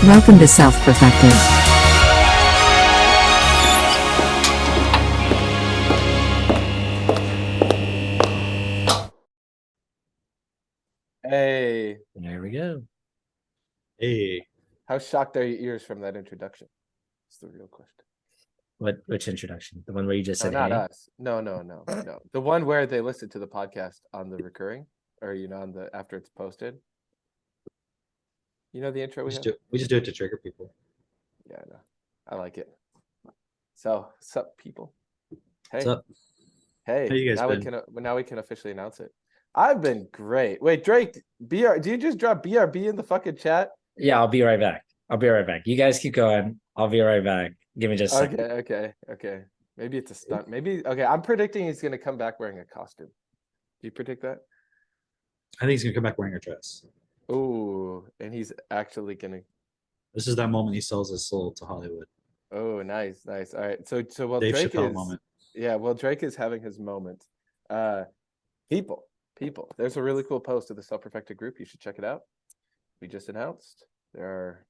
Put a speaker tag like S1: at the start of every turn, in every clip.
S1: Welcome to Self-Perfected.
S2: Hey,
S3: There we go.
S4: Hey,
S2: how shocked are your ears from that introduction? It's the real question.
S3: Which introduction? The one where you just
S2: No,
S3: said,
S2: not
S3: "Hey."
S2: us. No. The one where they listen to the podcast on the recurring, or on the after it's posted. You know the intro we have?
S4: we just do it to trigger people.
S2: Yeah, I know. I like it. So, sup, people? Hey,
S3: What's up?
S2: hey.
S4: How you guys
S2: now
S4: been?
S2: now we can officially announce it. I've been great. Wait, Drake, do you just drop BRB in the fucking chat?
S3: Yeah, I'll be right back. You guys keep going. I'll be right back. Give me just a second.
S2: Okay. Maybe it's a stunt. Maybe okay. I'm predicting he's gonna come back wearing a costume. Do you predict that?
S4: I think he's gonna come back wearing a dress.
S2: Oh, and he's actually gonna.
S4: This is that moment he sells his soul to Hollywood.
S2: Oh, nice. All right. So well,
S4: Dave
S2: Drake
S4: Chappelle
S2: is.
S4: moment.
S2: Yeah, well, Drake is having his moment. People. There's a really cool post of the Self-Perfected group. You should check it out. We just announced there are,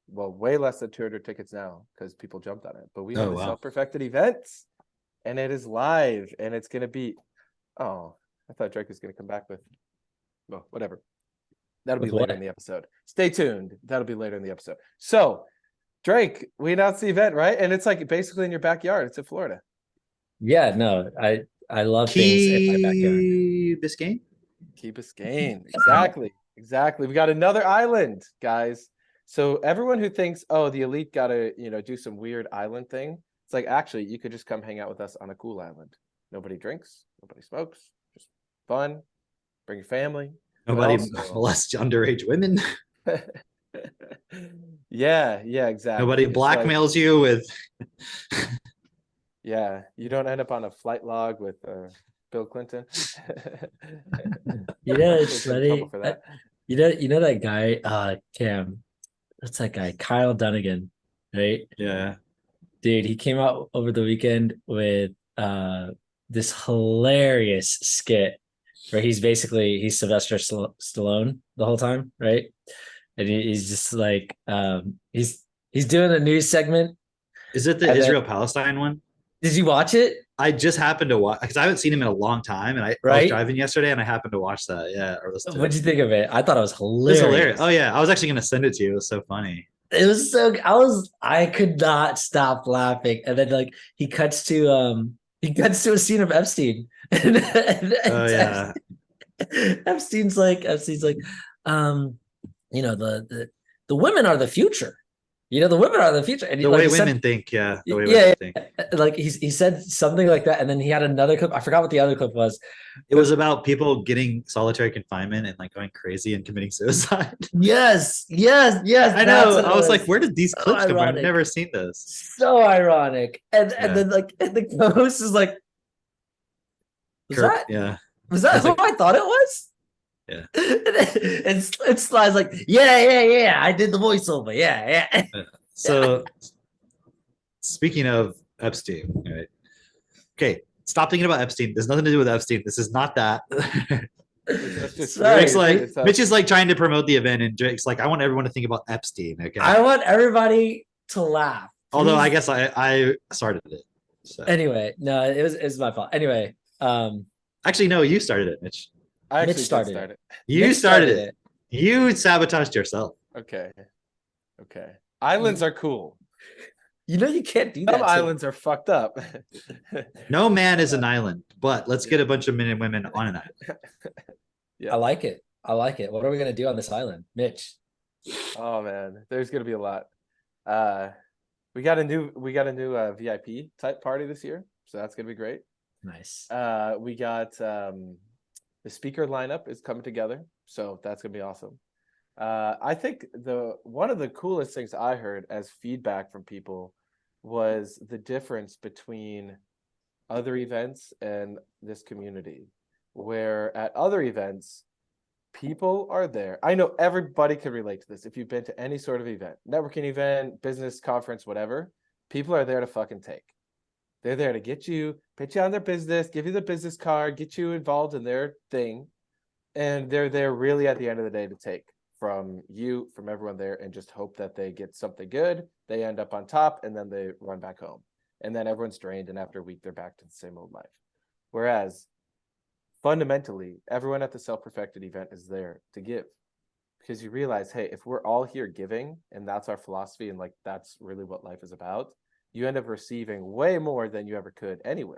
S2: well, way less than 200 tickets now because people jumped on it. But we have a Self-Perfected event, and it is live, and it's gonna be. Oh, I thought Drake was gonna come back with. Well, whatever. That'll be
S3: With
S2: later
S3: what?
S2: in the episode. Stay tuned. That'll be later in the episode. So, Drake, we announced the event, right? And it's like basically in your backyard. It's in Florida.
S3: Yeah, no, I love things in my backyard.
S4: Key Biscayne?
S2: Key Biscayne. Exactly. We got another island, guys. So everyone who thinks, oh, the elite gotta, do some weird island thing. It's like, actually, you could just come hang out with us on a cool island. Nobody drinks, nobody smokes, just fun. Bring your family.
S4: Nobody
S2: also-
S4: molests underage women.
S2: Yeah, exactly.
S4: Nobody
S2: It's like-
S4: blackmails you with.
S2: Yeah, you don't end up on a flight log with Bill Clinton.
S3: You know,
S2: Get
S3: it's
S2: in
S3: funny.
S2: trouble for that.
S3: You know that guy, Cam. What's that guy? Kyle Dunnigan, right?
S4: Yeah.
S3: Dude, he came out over the weekend with this hilarious skit where he's Sylvester Stallone the whole time, right? And he's just like he's doing a news segment.
S4: Is it the Israel-Palestine one?
S3: Did you watch it?
S4: I just happened to watch because I haven't seen him in a long time, and I was driving yesterday and I happened to watch that. Yeah, or listen to
S3: What'd you think of it? I thought it was
S4: It's
S3: hilarious.
S4: hilarious. Oh yeah, I was actually gonna send it to you. It was so funny.
S3: It was so I could not stop laughing. And then like he cuts to a scene of Epstein.
S4: Oh yeah.
S3: Epstein's like, the women are the future. The women are the future. And
S4: The way women think, yeah. The way women think.
S3: Like he said something like that, and then he had another clip. I forgot what the other clip was.
S4: It was about people getting solitary confinement and like going crazy and committing suicide.
S3: Yes.
S4: I know. I was like, where did these clips come from? I've never seen this.
S3: So ironic. And then the host is like, was that who I thought it was?
S4: Yeah.
S3: And Sly's like, yeah, I did the voiceover. Yeah.
S4: So speaking of Epstein, right? Okay, stop thinking about Epstein. There's nothing to do with Epstein. This is not that. Mitch is like trying to promote the event, and Drake's like, I want everyone to think about Epstein. Okay.
S3: I want everybody to laugh.
S4: Although I guess I started it. So.
S3: Anyway, no, it was my fault. Anyway,
S4: actually, no, you started it, Mitch.
S2: Mitch
S3: started it.
S4: You started it. You sabotaged yourself.
S2: Okay. Islands are cool.
S3: You can't do that.
S2: Some islands are fucked up.
S4: No man is an island, but let's get a bunch of men and women on an island.
S3: Yeah. I like it. What are we gonna do on this island, Mitch?
S2: Oh man, there's gonna be a lot. We got a new VIP type party this year, so that's gonna be great.
S3: Nice.
S2: We got the speaker lineup is coming together, so that's gonna be awesome. I think one of the coolest things I heard as feedback from people was the difference between other events and this community, where at other events, people are there. I know everybody can relate to this. If you've been to any sort of event, networking event, business conference, whatever, people are there to fucking take. They're there to get you, pitch you on their business, give you the business card, get you involved in their thing. And they're there really at the end of the day to take from you, from everyone there, and just hope that they get something good. They end up on top, and then they run back home. And then everyone's drained, and after a week, they're back to the same old life. Whereas fundamentally, everyone at the self-perfected event is there to give, because you realize, hey, if we're all here giving, and that's our philosophy, and like that's really what life is about, you end up receiving way more than you ever could anyway.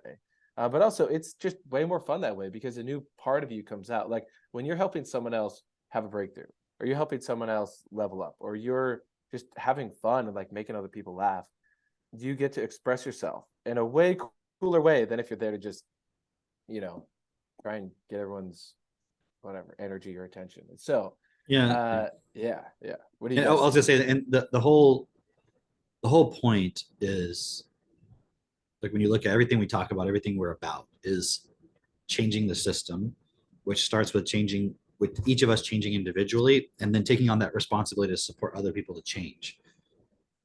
S2: But also, it's just way more fun that way, because a new part of you comes out. Like when you're helping someone else have a breakthrough, or you're helping someone else level up, or you're just having fun and like making other people laugh, you get to express yourself in a way cooler way than if you're there to just, try and get everyone's whatever energy or attention. And so,
S4: Yeah.
S2: yeah. What do you
S4: And
S2: guys
S4: I was gonna say, and the whole point is, like, when you look at everything we talk about, everything we're about is changing the system, which starts with each of us changing individually, and then taking on that responsibility to support other people to change.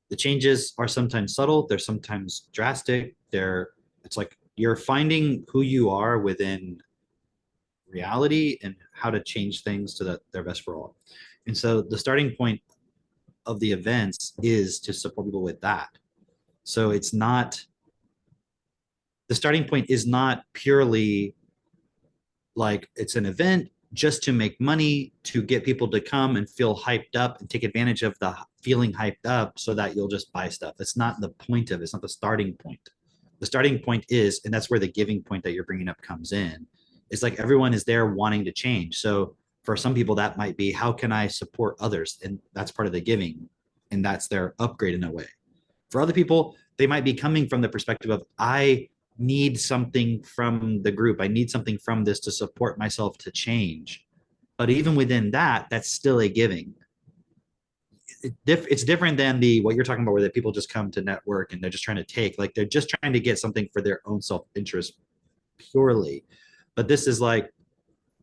S4: The changes are sometimes subtle, they're sometimes drastic. It's like you're finding who you are within reality and how to change things so that they're best for all. And so the starting point of the events is to support people with that. So it's not, the starting point is not purely like it's an event just to make money, to get people to come and feel hyped up and take advantage of the feeling hyped up so that you'll just buy stuff. That's not the point of it. It's not the starting point. The starting point is, and that's where the giving point that you're bringing up comes in. It's like everyone is there wanting to change. So for some people, that might be, how can I support others? And that's part of the giving. And that's their upgrade in a way. For other people, they might be coming from the perspective of, I need something from the group. I need something from this to support myself to change. But even within that, that's still a giving. It's different than what you're talking about, where the people just come to network and they're just trying to take, like they're just trying to get something for their own self-interest purely. But this is like,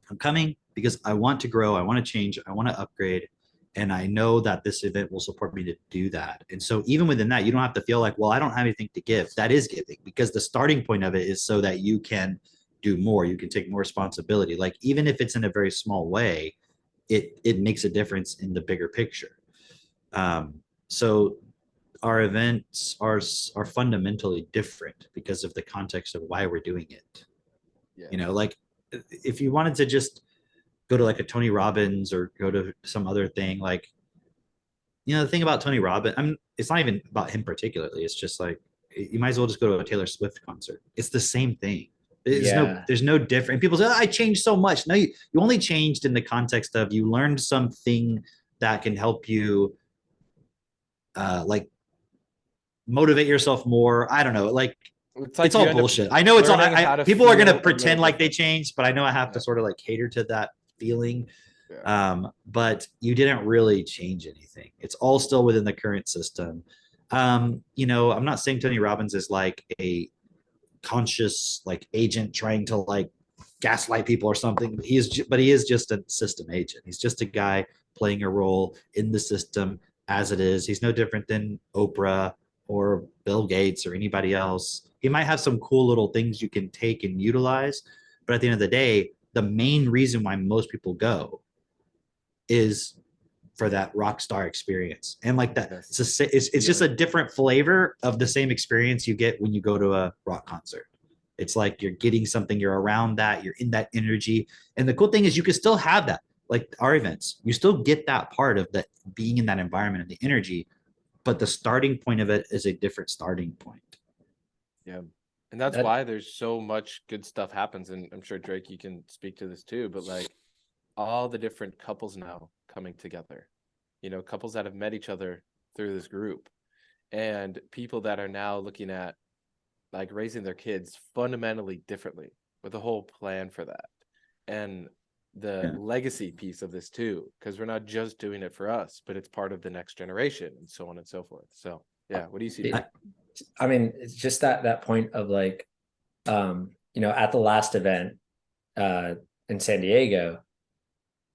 S4: I'm coming because I want to grow, I want to change, I want to upgrade, and I know that this event will support me to do that. And so even within that, you don't have to feel like, well, I don't have anything to give. That is giving, because the starting point of it is so that you can do more, you can take more responsibility. Like even if it's in a very small way, it makes a difference in the bigger picture. So our events are fundamentally different because of the context of why we're doing it.
S2: Yeah.
S4: Like if you wanted to just go to like a Tony Robbins or go to some other thing, like, the thing about Tony Robbins, it's not even about him particularly. It's just like, you might as well just go to a Taylor Swift concert. It's the same thing. There's no different. People say, oh, I changed so much. No, you only changed in the context of you learned something that can help you, like motivate yourself more. I don't know. Like,
S2: It's like
S4: it's all bullshit. I know it's all, people are going to pretend like they changed, but I know I have to sort of like cater to that feeling.
S2: Yeah.
S4: But you didn't really change anything. It's all still within the current system. I'm not saying Tony Robbins is like a conscious like agent trying to like gaslight people or something. But he is just a system agent. He's just a guy playing a role in the system as it is. He's no different than Oprah or Bill Gates or anybody else. He might have some cool little things you can take and utilize, but at the end of the day, the main reason why most people go is for that rock star experience. And like that, it's just a different flavor of the same experience you get when you go to a rock concert. It's like you're getting something, you're around that, you're in that energy. And the cool thing is you can still have that. Like our events, you still get that part of that, being in that environment and the energy, but the starting point of it is a different starting point.
S2: Yeah. And that's why there's so much good stuff happens. And I'm sure, Drake, you can speak to this too, but like all the different couples now coming together, couples that have met each other through this group, and people that are now looking at like raising their kids fundamentally differently with a whole plan for that. And the legacy piece of this too, because we're not just doing it for us, but it's part of the next generation and so on and so forth. So yeah, what do you see?
S3: I mean, it's just that point of like, at the last event in San Diego,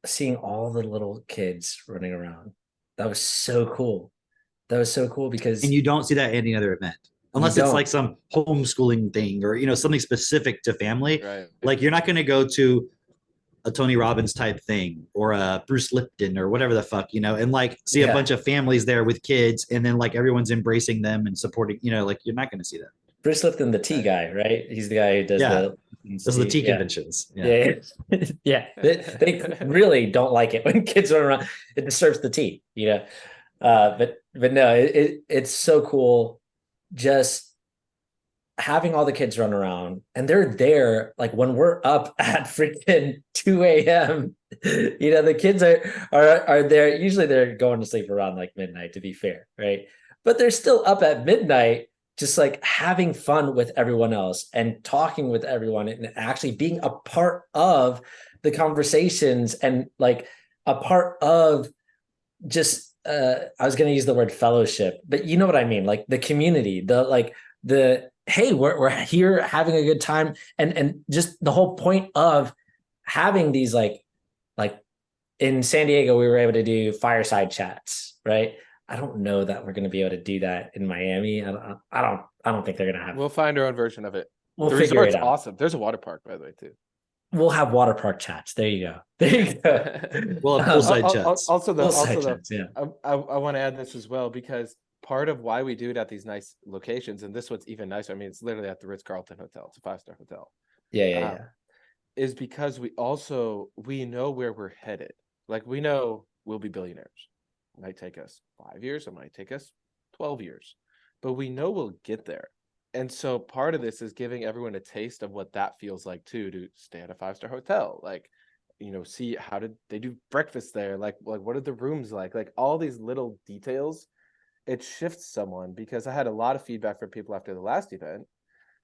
S3: seeing all the little kids running around, that was so cool. Because,
S4: and you don't see that at any other event unless it's like some homeschooling thing or something specific to family.
S2: Right.
S4: Like you're not going to go to a Tony Robbins type thing or a Bruce Lipton or whatever the fuck, and like see a
S3: Yeah.
S4: bunch of families there with kids and then like everyone's embracing them and supporting, like you're not going to see that.
S3: Bruce Lipton, the tea guy, right? He's the guy who does
S4: Yeah.
S3: the
S4: Those are the tea
S3: yeah.
S4: conventions.
S3: Yeah. Yeah. They really don't like it when kids run around. It disturbs the tea, but no, it's so cool just having all the kids run around, and they're there like when we're up at freaking 2 a.m. The kids are there. Usually they're going to sleep around like midnight, to be fair, right? But they're still up at midnight, just like having fun with everyone else and talking with everyone and actually being a part of the conversations and like a part of just I was going to use the word fellowship, but you know what I mean, like the community, the hey, we're here having a good time, and just the whole point of having these like in San Diego we were able to do fireside chats, right? I don't know that we're going to be able to do that in Miami. I don't think they're going to have.
S2: We'll find our own version of it.
S3: We'll
S2: The
S3: figure
S2: resort's
S3: it out.
S2: awesome. There's a water park, by the way, too.
S3: We'll have water park chats. There you go. There you go.
S4: We'll have poolside chats.
S3: Yeah.
S2: I want to add this as well, because part of why we do it at these nice locations, and this one's even nicer. I mean, it's literally at the Ritz-Carlton Hotel. It's a 5-star hotel.
S3: Yeah.
S2: Is because we know where we're headed. Like, we know we'll be billionaires. It might take us 5 years. It might take us 12 years, but we know we'll get there. And so part of this is giving everyone a taste of what that feels like too, to stay at a 5-star hotel. Like, see how did they do breakfast there? Like what are the rooms like? Like all these little details, it shifts someone, because I had a lot of feedback from people after the last event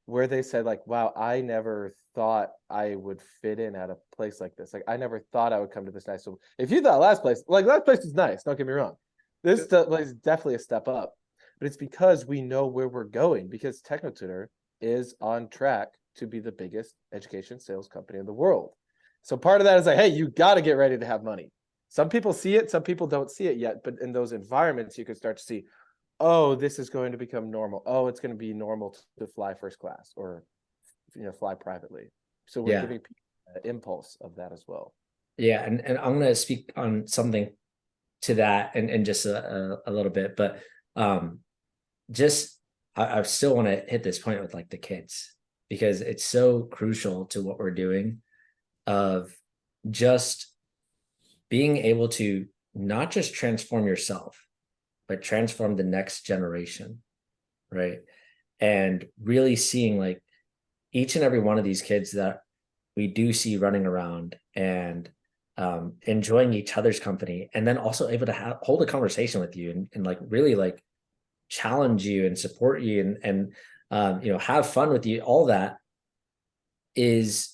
S2: where they said like, wow, I never thought I would fit in at a place like this. Like I never thought I would come to this nice. So if you thought last place is nice, don't get me wrong. This place is definitely a step up. But it's because we know where we're going, because TechnoTutor is on track to be the biggest education sales company in the world. So part of that is like, hey, you got to get ready to have money. Some people see it, some people don't see it yet, but in those environments, you can start to see, oh, this is going to become normal. Oh, it's going to be normal to fly first class or fly privately. So we're giving people an impulse of that as well.
S3: Yeah, and I'm going to speak on something to that and just a little bit, but I still want to hit this point with like the kids, because it's so crucial to what we're doing, of just being able to not just transform yourself, but transform the next generation, right? And really seeing like each and every one of these kids that we do see running around and enjoying each other's company, and then also able to hold a conversation with you and like really like challenge you and support you and have fun with you. All that is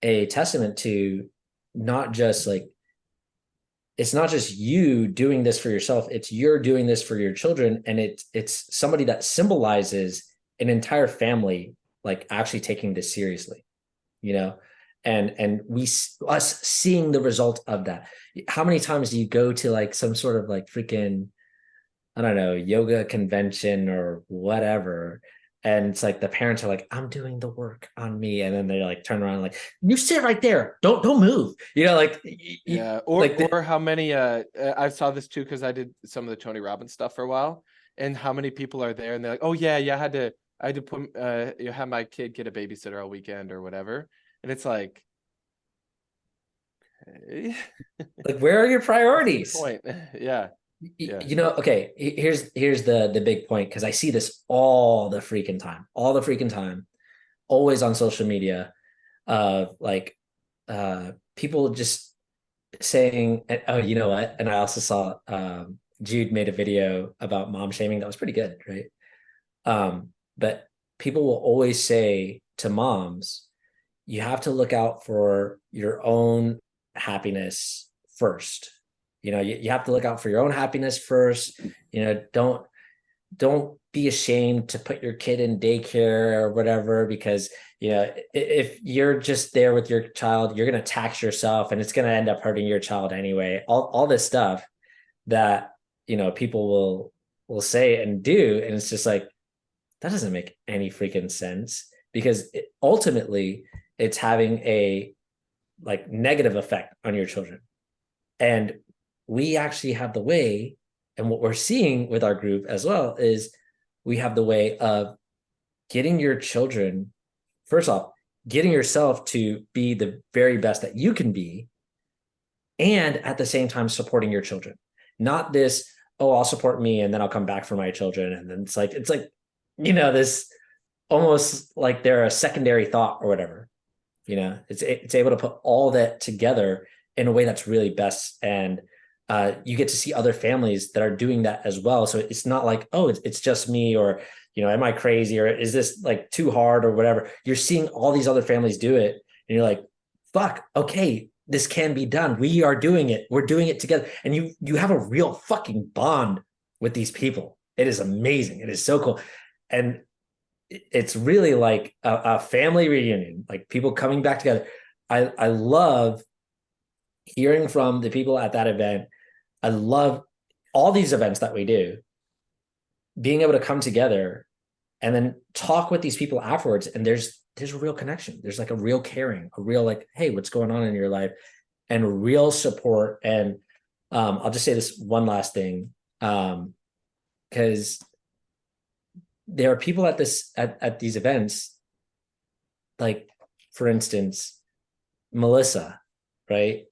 S3: a testament to not just like, it's not just you doing this for yourself, it's you're doing this for your children, and it's somebody that symbolizes an entire family like actually taking this seriously, and us seeing the result of that. How many times do you go to like some sort of like freaking, I don't know, yoga convention or whatever, and it's like the parents are like, I'm doing the work on me, and then they like turn around like, you sit right there, don't move,
S2: or how many I saw this too, because I did some of the Tony Robbins stuff for a while, and how many people are there and they're like, oh yeah, I had to put have my kid get a babysitter all weekend or whatever, and it's like, okay.
S3: Like, where are your priorities?
S2: Point. Yeah.
S3: Okay, here's the big point, because I see this all the freaking time, always on social media, like people just saying, oh, you know what? And I also saw Jude made a video about mom shaming that was pretty good, right? But people will always say to moms, you have to look out for your own happiness first. You have to look out for your own happiness first. Don't be ashamed to put your kid in daycare or whatever, because if you're just there with your child, you're going to tax yourself, and it's going to end up hurting your child anyway. All this stuff that people will say and do, and it's just like, that doesn't make any freaking sense, because ultimately it's having a like negative effect on your children. And we actually have the way, and what we're seeing with our group as well is we have the way of getting your children, first off, getting yourself to be the very best that you can be, and at the same time supporting your children. Not this, oh, I'll support me and then I'll come back for my children. And then it's like, this almost like they're a secondary thought or whatever. It's able to put all that together in a way that's really best. And you get to see other families that are doing that as well. So it's not like, oh, it's just me, or, am I crazy, or is this like too hard or whatever? You're seeing all these other families do it and you're like, fuck, okay, this can be done. We are doing it. We're doing it together. And you have a real fucking bond with these people. It is amazing. It is so cool. And it's really like a family reunion, like people coming back together. I love hearing from the people at that event. I love all these events that we do, being able to come together and then talk with these people afterwards. And there's a real connection. There's like a real caring, a real like, hey, what's going on in your life, and real support. And I'll just say this one last thing, because there are people at these events, like, for instance, Melissa, right?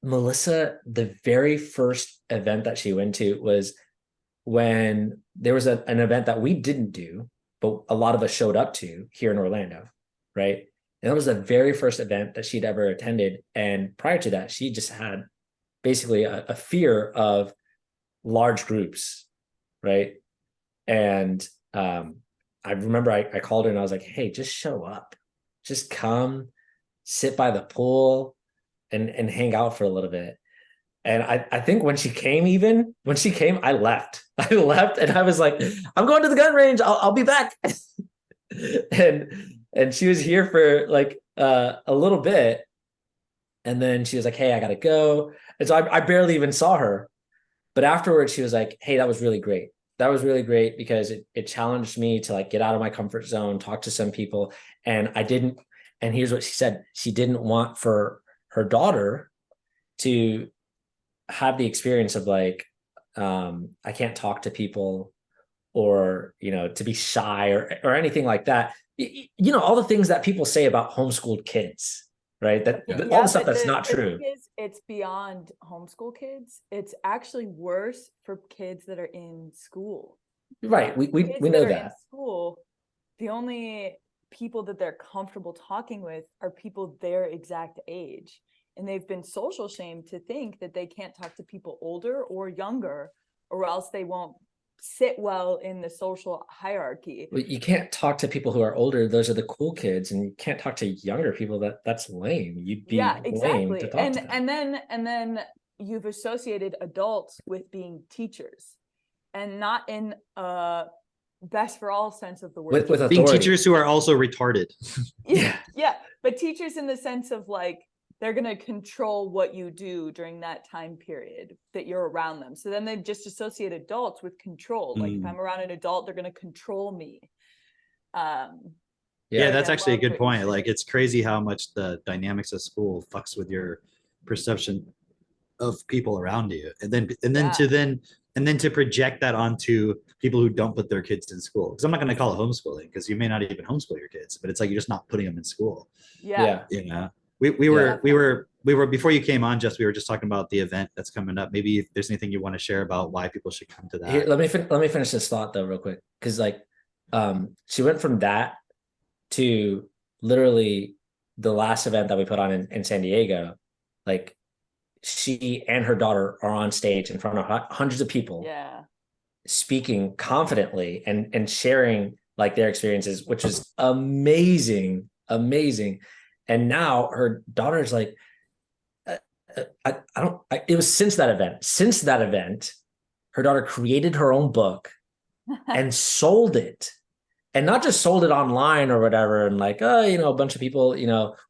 S3: Melissa, the very first event that she went to was when there was an event that we didn't do, but a lot of us showed up to here in Orlando, right? And that was the very first event that she'd ever attended. And prior to that, she just had basically a fear of large groups, right? And I remember I called her and I was like, hey, just show up. Just come, sit by the pool and hang out for a little bit. And I think when she came, I left. I left and I was like, I'm going to the gun range. I'll be back. and she was here for like a little bit. And then she was like, hey, I gotta go. And so I barely even saw her. But afterwards, she was like, hey, that was really great. That was really great because it challenged me to like get out of my comfort zone, talk to some people. And here's what she said. She didn't want for her daughter to have the experience of like, I can't talk to people, or, to be shy or anything like that. All the things that people say about homeschooled kids, right? All the stuff that's not true.
S1: It's beyond homeschool kids. It's actually worse for kids that are in school.
S3: Right. We know that.
S1: In school, the only people that they're comfortable talking with are people their exact age. And they've been social shamed to think that they can't talk to people older or younger, or else they won't sit well in the social hierarchy.
S3: Well, you can't talk to people who are older. Those are the cool kids, and you can't talk to younger people. That's lame. You'd be lame to talk to them.
S1: And then you've associated adults with being teachers, and not in a best for all sense of the word.
S3: With
S4: being teachers who are also retarded.
S1: Yeah. But teachers in the sense of like, they're going to control what you do during that time period that you're around them. So then they just associate adults with control. Like if I'm around an adult, they're going to control me.
S4: Yeah, that's actually a good point. Like, it's crazy how much the dynamics of school fucks with your perception of people around you. And then to project that onto people who don't put their kids in school. Because I'm not going to call it homeschooling, because you may not even homeschool your kids, but it's like you're just not putting them in school.
S1: Yeah.
S4: We were before you came on, we were just talking about the event that's coming up. Maybe if there's anything you want to share about why people should come to that.
S3: Here, let me finish this thought though real quick, because like she went from that to literally the last event that we put on in San Diego. Like, she and her daughter are on stage in front of hundreds of people, speaking confidently and sharing like their experiences, which is amazing. And now her daughter's like, it was since that event, her daughter created her own book and sold it. And not just sold it online or whatever, and like, a bunch of people,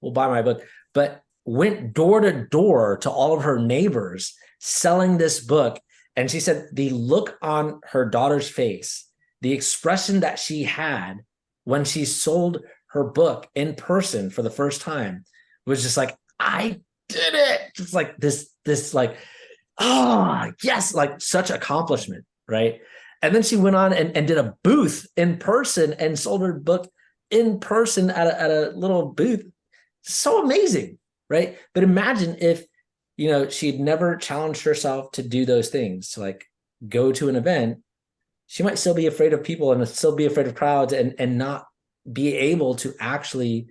S3: will buy my book, but went door to door to all of her neighbors selling this book. And she said the look on her daughter's face, the expression that she had when she sold her book in person for the first time, was just like, I did it. Just like this like, oh yes, like such accomplishment, right? And then she went on and did a booth in person and sold her book in person at a little booth. So amazing, right? But imagine if, she'd never challenged herself to do those things, to like go to an event. She might still be afraid of people and still be afraid of crowds and not be able to actually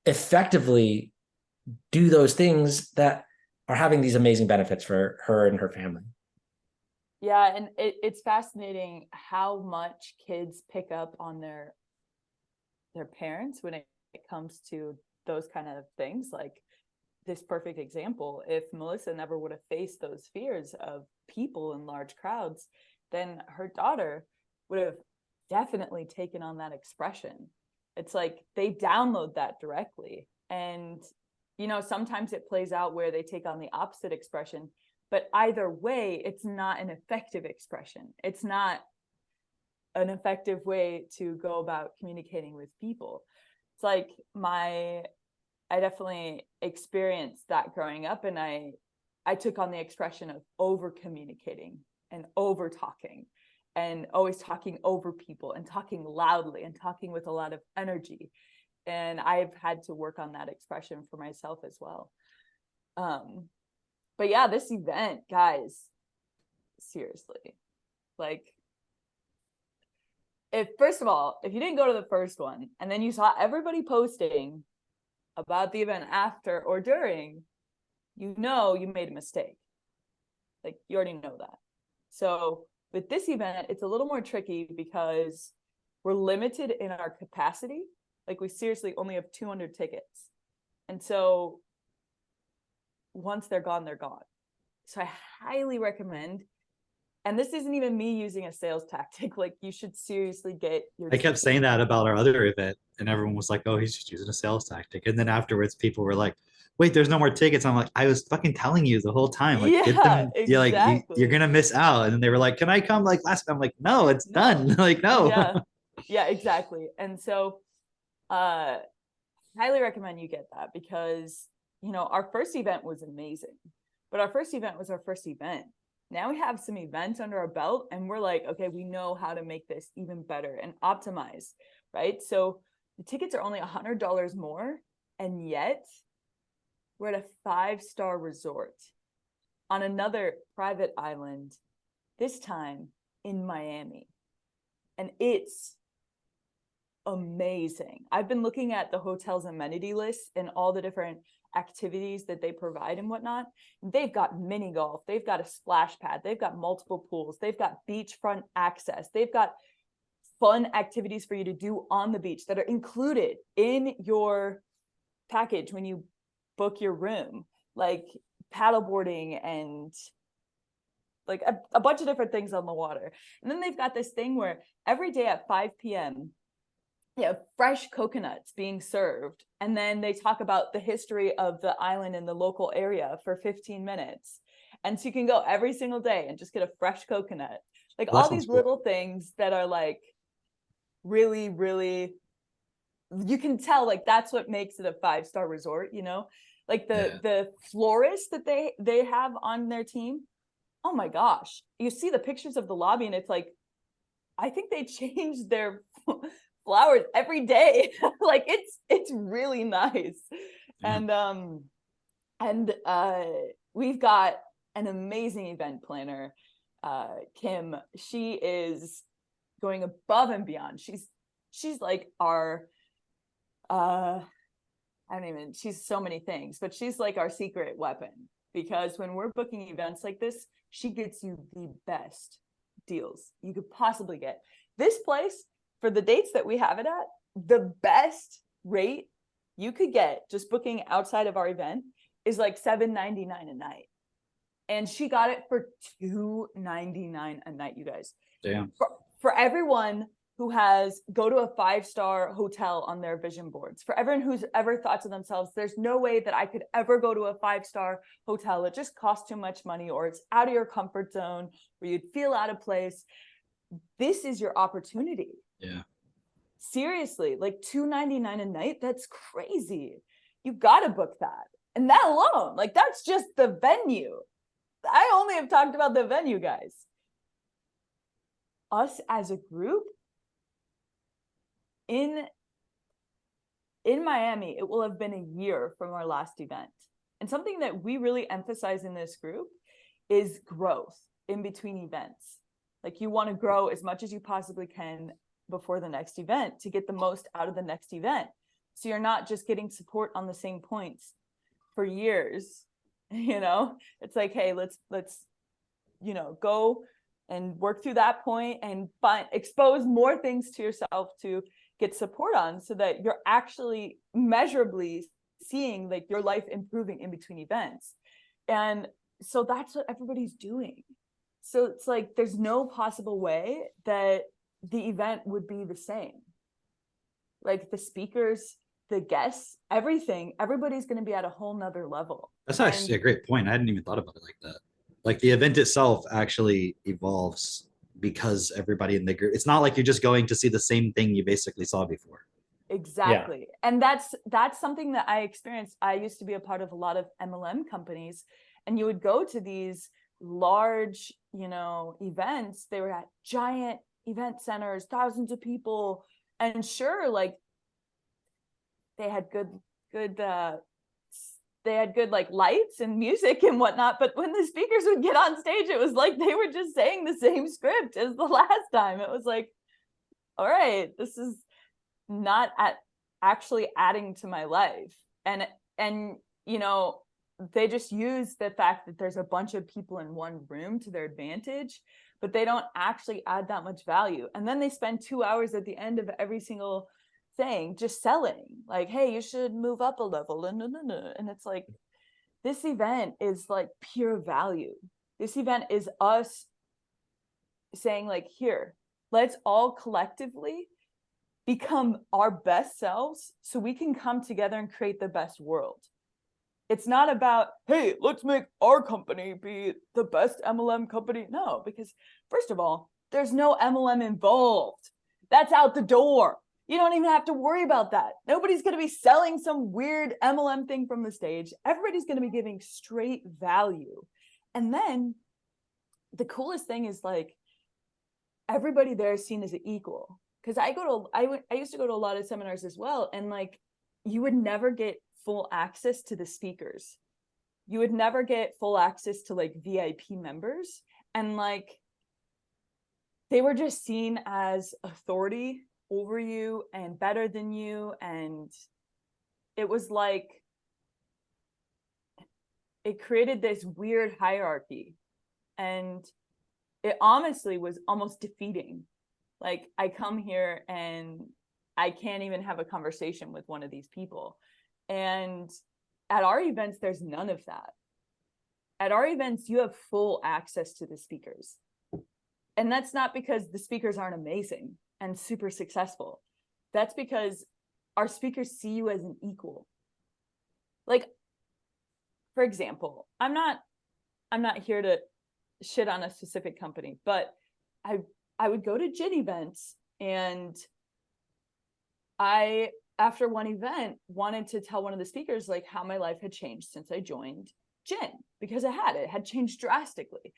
S3: effectively do those things that are having these amazing benefits for her and her family.
S1: Yeah, and it's fascinating how much kids pick up on their parents when it comes to those kind of things. Like this perfect example, if Melissa never would have faced those fears of people in large crowds, then her daughter would have definitely taken on that expression. It's like they download that directly. And, sometimes it plays out where they take on the opposite expression. But either way, it's not an effective expression. It's not an effective way to go about communicating with people. It's like I definitely experienced that growing up, and I took on the expression of over communicating and over talking and always talking over people and talking loudly and talking with a lot of energy. And I've had to work on that expression for myself as well. But yeah, this event, guys, seriously, like, first of all, if you didn't go to the first one and then you saw everybody posting about the event after or during, you made a mistake. Like, you already know that. So with this event, it's a little more tricky because we're limited in our capacity. Like, we seriously only have 200 tickets. And so once they're gone, they're gone. So I highly recommend, and this isn't even me using a sales tactic, like you should seriously get your
S4: I kept saying that about our other event, and everyone was like, oh, he's just using a sales tactic. And then afterwards, people were like, wait, there's no more tickets. I'm like, I was fucking telling you the whole time, like, get them. You're like,
S1: exactly.
S4: you're gonna miss out. And then they were like, can I come like last time? I'm like, no, it's done. Like, no.
S1: Yeah, exactly. And so highly recommend you get that, because our first event was amazing, but our first event was our first event. Now we have some events under our belt, and we're like, okay, we know how to make this even better and optimize, right? So the tickets are only $100 more, and yet we're at a 5-star resort on another private island, this time in Miami. And it's amazing. I've been looking at the hotel's amenity list and all the different activities that they provide and whatnot. They've got mini golf, they've got a splash pad, they've got multiple pools, they've got beachfront access, they've got fun activities for you to do on the beach that are included in your package when you book your room, like paddleboarding and like a bunch of different things on the water. And then they've got this thing where every day at 5 p.m. fresh coconuts being served. And then they talk about the history of the island in the local area for 15 minutes. And so you can go every single day and just get a fresh coconut. Like, all these little things that are like really, really, you can tell, like, that's what makes it a 5-star resort, like the florist that they have on their team. Oh my gosh. You see the pictures of the lobby and it's like, I think they changed their flowers every day. Like, it's really nice. Yeah. And we've got an amazing event planner, Kim. She is going above and beyond. She's like our she's so many things, but she's like our secret weapon, because when we're booking events like this, she gets you the best deals you could possibly get. This place, for the dates that we have it at, the best rate you could get just booking outside of our event is like $7.99 a night. And she got it for $2.99 a night, you guys.
S4: Damn.
S1: For everyone who has go to a 5-star hotel on their vision boards, for everyone who's ever thought to themselves, there's no way that I could ever go to a 5-star hotel. It just costs too much money, or it's out of your comfort zone, where you'd feel out of place. This is your opportunity.
S4: Yeah.
S1: Seriously, like $2.99 a night, that's crazy. you got to book that. And that alone, like that's just the venue. I only have talked about the venue, guys. Us as a group in Miami, it will have been a year from our last event. And something that we really emphasize in this group is growth in between events. Like you want to grow as much as you possibly can before the next event to get the most out of the next event. So you're not just getting support on the same points for years, you know? It's like, hey, let's you know, go and work through that point and expose more things to yourself to get support on, so that you're actually measurably seeing like your life improving in between events. And so that's what everybody's doing. So it's like there's no possible way that the event would be the same. Like the speakers, the guests, everything, everybody's going to be at a whole nother level.
S4: That's actually a great point. I hadn't even thought about it like that. Like the event itself actually evolves because everybody in the group, it's not like you're just going to see the same thing you basically saw before.
S1: Exactly. Yeah. And that's something that I experienced. I used to be a part of a lot of MLM companies, and you would go to these large, you know, events. They were at giant event centers, thousands of people. And sure, like they had good like lights and music and whatnot, but when the speakers would get on stage, it was like they were just saying the same script as the last time. It was like, all right, this is not actually adding to my life. And you know, they just use the fact that there's a bunch of people in one room to their advantage, but they don't actually add that much value. And then they spend 2 hours at the end of every single thing just selling, like, hey, you should move up a level, and it's like, this event is like pure value. This event is us saying like, here, let's all collectively become our best selves so we can come together and create the best world. It's not about, hey, let's make our company be the best MLM company. No, because first of all, there's no MLM involved. That's out the door. You don't even have to worry about that. Nobody's going to be selling some weird MLM thing from the stage. Everybody's going to be giving straight value. And then the coolest thing is like, everybody there is seen as an equal. Because I used to go to a lot of seminars as well. And like, you would never get full access to the speakers. You would never get full access to like VIP members. And like, they were just seen as authority over you and better than you. And it was like, it created this weird hierarchy. And it honestly was almost defeating. Like, I come here and I can't even have a conversation with one of these people. And at our events, there's none of that. At our events, you have full access to the speakers. And that's not because the speakers aren't amazing and super successful. That's because our speakers see you as an equal. Like, for example, I'm not here to shit on a specific company, but I would go to gin events, and I, after one event, wanted to tell one of the speakers like how my life had changed since I joined gin, because it had changed drastically.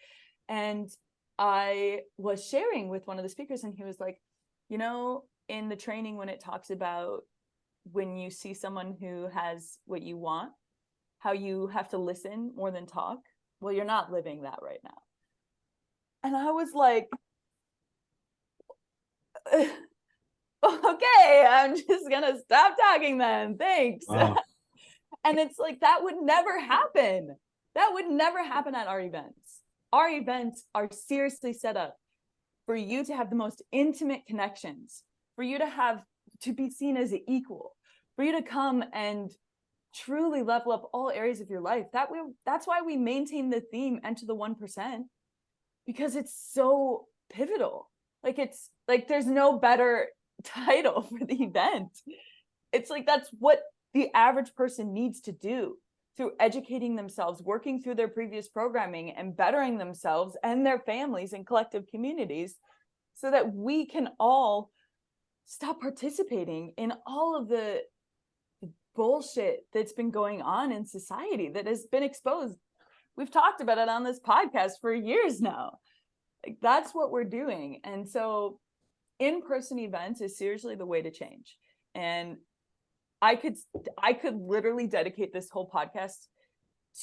S1: And I was sharing with one of the speakers, and he was like, you know, in the training, when it talks about when you see someone who has what you want, how you have to listen more than talk. Well, you're not living that right now. And I was like, okay, I'm just gonna stop talking then. Thanks.
S4: Wow.
S1: And it's like, that would never happen. That would never happen at our events. Our events are seriously set up for you to have the most intimate connections, for you to be seen as an equal, for you to come and truly level up all areas of your life. That's why we maintain the theme Enter the 1%, because it's so pivotal. Like, it's like there's no better title for the event. It's like, that's what the average person needs to do through educating themselves, working through their previous programming, and bettering themselves and their families and collective communities, so that we can all stop participating in all of the bullshit that's been going on in society that has been exposed. We've talked about it on this podcast for years now. Like, that's what we're doing. And so in-person events is seriously the way to change. And I could literally dedicate this whole podcast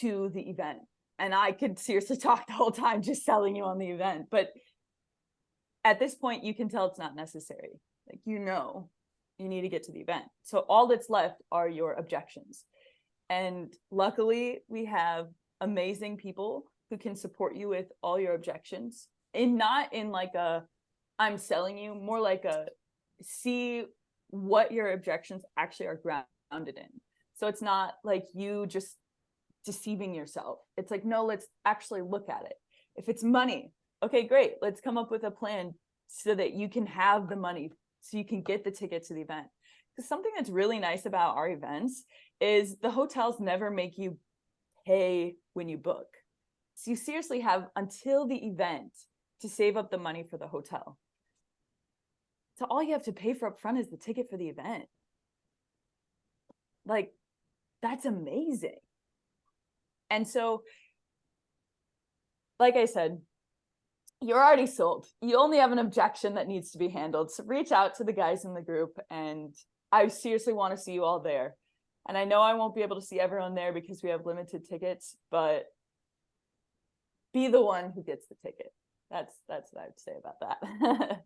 S1: to the event, and I could seriously talk the whole time just selling you on the event. But at this point, you can tell it's not necessary. Like, you need to get to the event. So all that's left are your objections. And luckily, we have amazing people who can support you with all your objections, and not in like a I'm selling you, more like a see what your objections actually are grounded in. So it's not like you just deceiving yourself. It's like, no, let's actually look at it. If it's money, okay, great. Let's come up with a plan so that you can have the money, so you can get the ticket to the event. Because something that's really nice about our events is the hotels never make you pay when you book. So you seriously have until the event to save up the money for the hotel. So all you have to pay for up front is the ticket for the event. Like, that's amazing. And so, like I said, you're already sold. You only have an objection that needs to be handled. So reach out to the guys in the group, and I seriously want to see you all there. And I know I won't be able to see everyone there because we have limited tickets, but be the one who gets the ticket. That's what I would say about that.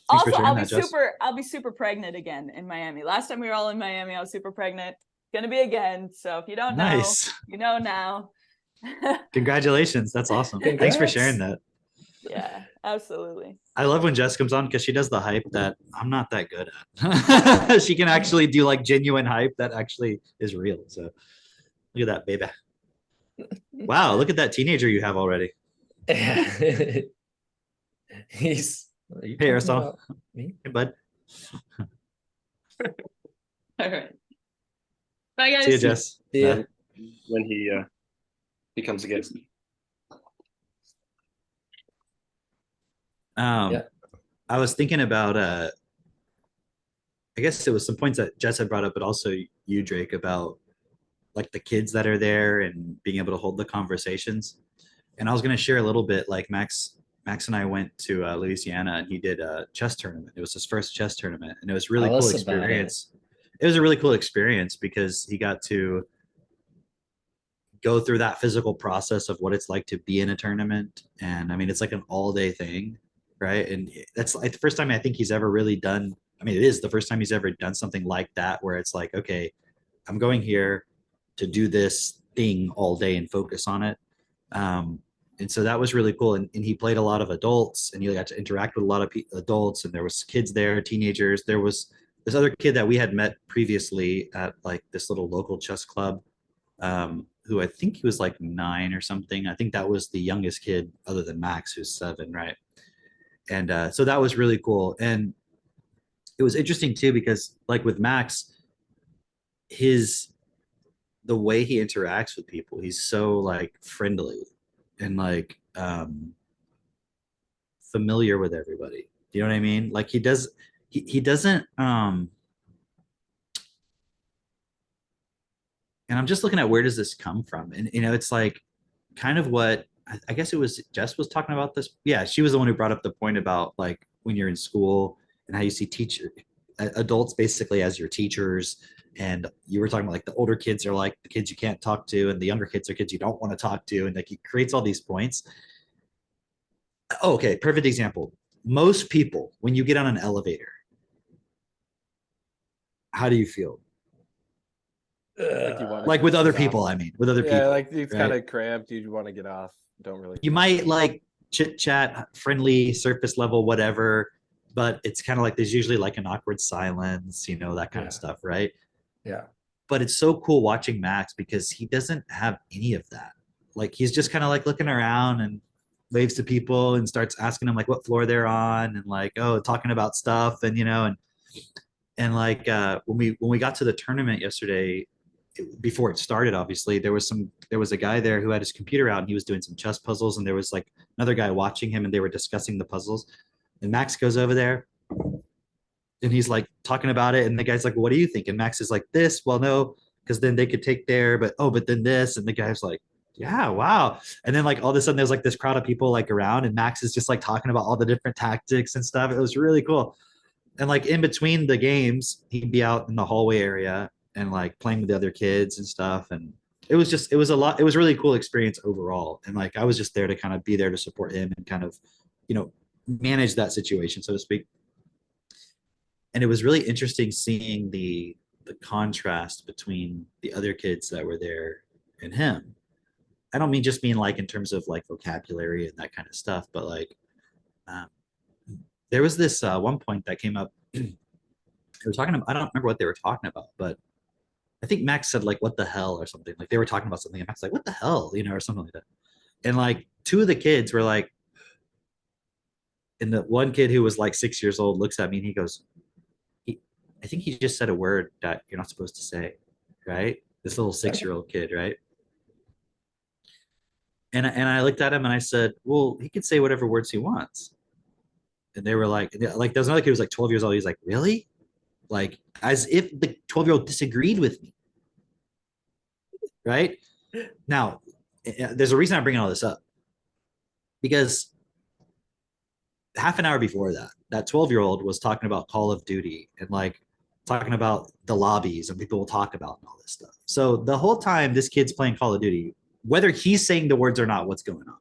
S1: Also, I'll be super pregnant again in Miami. Last time we were all in Miami, I was super pregnant. Gonna be again. So if you don't know, you know now.
S4: Congratulations. That's awesome.
S3: Congrats.
S4: Thanks for sharing that.
S1: Yeah, absolutely.
S4: I love when Jess comes on because she does the hype that I'm not that good at. She can actually do like genuine hype that actually is real. So look at that, baby. Wow, look at that teenager you have already.
S3: He's
S4: Hey, Aristotle.
S3: Me?
S4: Hey, bud.
S1: All right. Bye, guys.
S4: See you, Jess.
S3: Yeah.
S5: When he comes to get
S4: Yeah. I was thinking about I guess it was some points that Jess had brought up, but also you, Drake, about like the kids that are there and being able to hold the conversations. And I was going to share a little bit, like Max and I went to Louisiana, and he did a chess tournament. It was his first chess tournament, and it was really cool experience. It was a really cool experience because he got to go through that physical process of what it's like to be in a tournament. And I mean, it's like an all-day thing, right? And that's like the first time I think he's ever really done. I mean, it is the first time he's ever done something like that, where it's like, okay, I'm going here to do this thing all day and focus on it. And so that was really cool. And he played a lot of adults, and he got to interact with a lot of adults, and there was kids there, teenagers. There was this other kid that we had met previously at like this little local chess club, who I think he was like 9 or something. I think that was the youngest kid other than Max, who's 7, right? And so that was really cool. And it was interesting too, because like with Max, the way he interacts with people, he's so like friendly and like familiar with everybody. Do you know what I mean? Like he doesn't and I'm just looking at where does this come from? And you know, it's like kind of what I guess it was Jess was talking about this. Yeah, she was the one who brought up the point about like when you're in school and how you see adults basically as your teachers. And you were talking about like the older kids are like the kids you can't talk to, and the younger kids are kids you don't want to talk to. And like he creates all these points. Oh, okay, perfect example. Most people, when you get on an elevator, how do you feel?
S2: Like you want
S4: Like with other
S2: get
S4: people,
S2: off.
S4: I mean, with other
S2: Yeah,
S4: people.
S2: like it's
S4: right?
S2: kind of cramped. You want to get off. Don't really.
S4: You might like chit chat, friendly, surface level, whatever, but it's kind of like there's usually like an awkward silence, you know, that kind of stuff, right?
S3: Yeah.
S4: But it's so cool watching Max because he doesn't have any of that. Like he's just kind of like looking around and waves to people and starts asking them like what floor they're on, and like, oh, talking about stuff. And you know, and like when we got to the tournament yesterday, before it started, obviously there was a guy there who had his computer out, and he was doing some chess puzzles, and there was like another guy watching him, and they were discussing the puzzles. And Max goes over there and he's like talking about it, and the guy's like, what do you think? And Max is like, this, well, no, because then they could take there, but then this. And the guy's like, yeah, wow. And then like all of a sudden there's like this crowd of people like around, and Max is just like talking about all the different tactics and stuff. It was really cool. And like in between the games, he'd be out in the hallway area and like playing with the other kids and stuff. And it was a lot. It was a really cool experience overall. And like I was just there to kind of be there to support him and kind of, you know, manage that situation, so to speak. And it was really interesting seeing the contrast between the other kids that were there and him. I don't mean just mean like in terms of like vocabulary and that kind of stuff, but like um, there was this one point that came up. They were talking about, I don't remember what they were talking about, but I think Max said like what the hell or something. Like they were talking about something, and Max like what the hell, you know, or something like that. And like two of the kids were like, and the one kid who was like 6 years old looks at me and he goes, I think he just said a word that you're not supposed to say, right? This little 6-year-old kid, right? And I looked at him and I said, well, he could say whatever words he wants. And they were like there's another kid who was like 12 years old. He's like, really? Like as if the 12-year-old disagreed with me, right? Now, there's a reason I'm bringing all this up, because half an hour before that, that 12-year-old was talking about Call of Duty and like talking about the lobbies and people will talk about and all this stuff. So the whole time this kid's playing Call of Duty, whether he's saying the words or not, what's going on?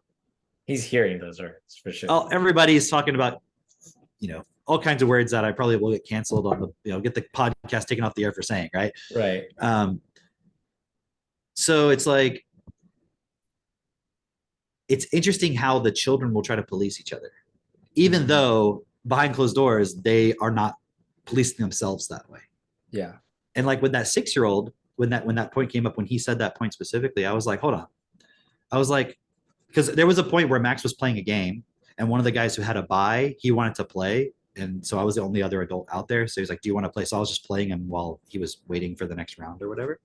S3: He's hearing those words for sure.
S4: Oh, everybody's talking about, you know, all kinds of words that I probably will get canceled on the, you know, get the podcast taken off the air for saying, right?
S3: Right.
S4: So it's like, it's interesting how the children will try to police each other, even though behind closed doors, they are not policing themselves that way.
S3: Yeah.
S4: And like with that 6-year-old, when that point came up, when he said that point specifically, I was like, hold on. I was like, because there was a point where Max was playing a game and one of the guys who had a bye, he wanted to play. And so I was the only other adult out there. So he was like, do you want to play? So I was just playing him while he was waiting for the next round or whatever.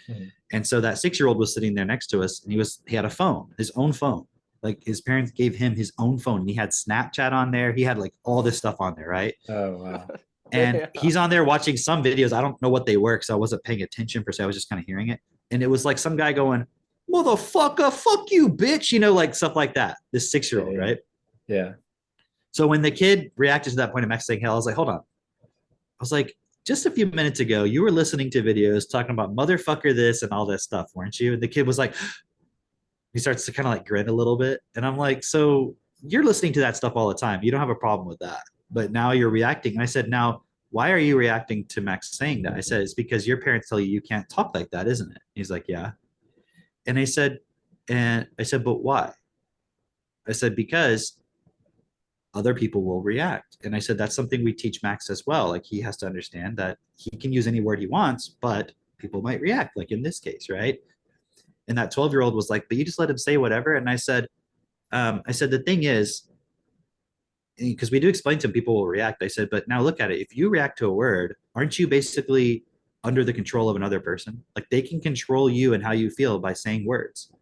S4: Mm-hmm. And so that 6-year-old was sitting there next to us and he had a phone, his own phone. Like his parents gave him his own phone and he had Snapchat on there. He had like all this stuff on there, right?
S3: Oh, wow.
S4: And he's on there watching some videos. I don't know what they were because I wasn't paying attention per se. I was just kind of hearing it. And it was like some guy going, motherfucker, fuck you, bitch. You know, like stuff like that. This 6-year-old, right?
S3: Yeah.
S4: So when the kid reacted to that point of Max saying hell, I was like, hold on. I was like, just a few minutes ago, you were listening to videos talking about motherfucker this and all that stuff, weren't you? And the kid was like, he starts to kind of like grin a little bit. And I'm like, so you're listening to that stuff all the time. You don't have a problem with that. But now you're reacting. And I said, now, why are you reacting to Max saying that? I said, it's because your parents tell you you can't talk like that, isn't it? He's like, yeah. And I said, but why? I said, because other people will react. And I said, that's something we teach Max as well. Like he has to understand that he can use any word he wants, but people might react, like in this case, right? And that 12-year-old was like, but you just let him say whatever. And I said, the thing is, because we do explain to him, people will react. I said, but now look at it. If you react to a word, aren't you basically under the control of another person? Like they can control you and how you feel by saying words,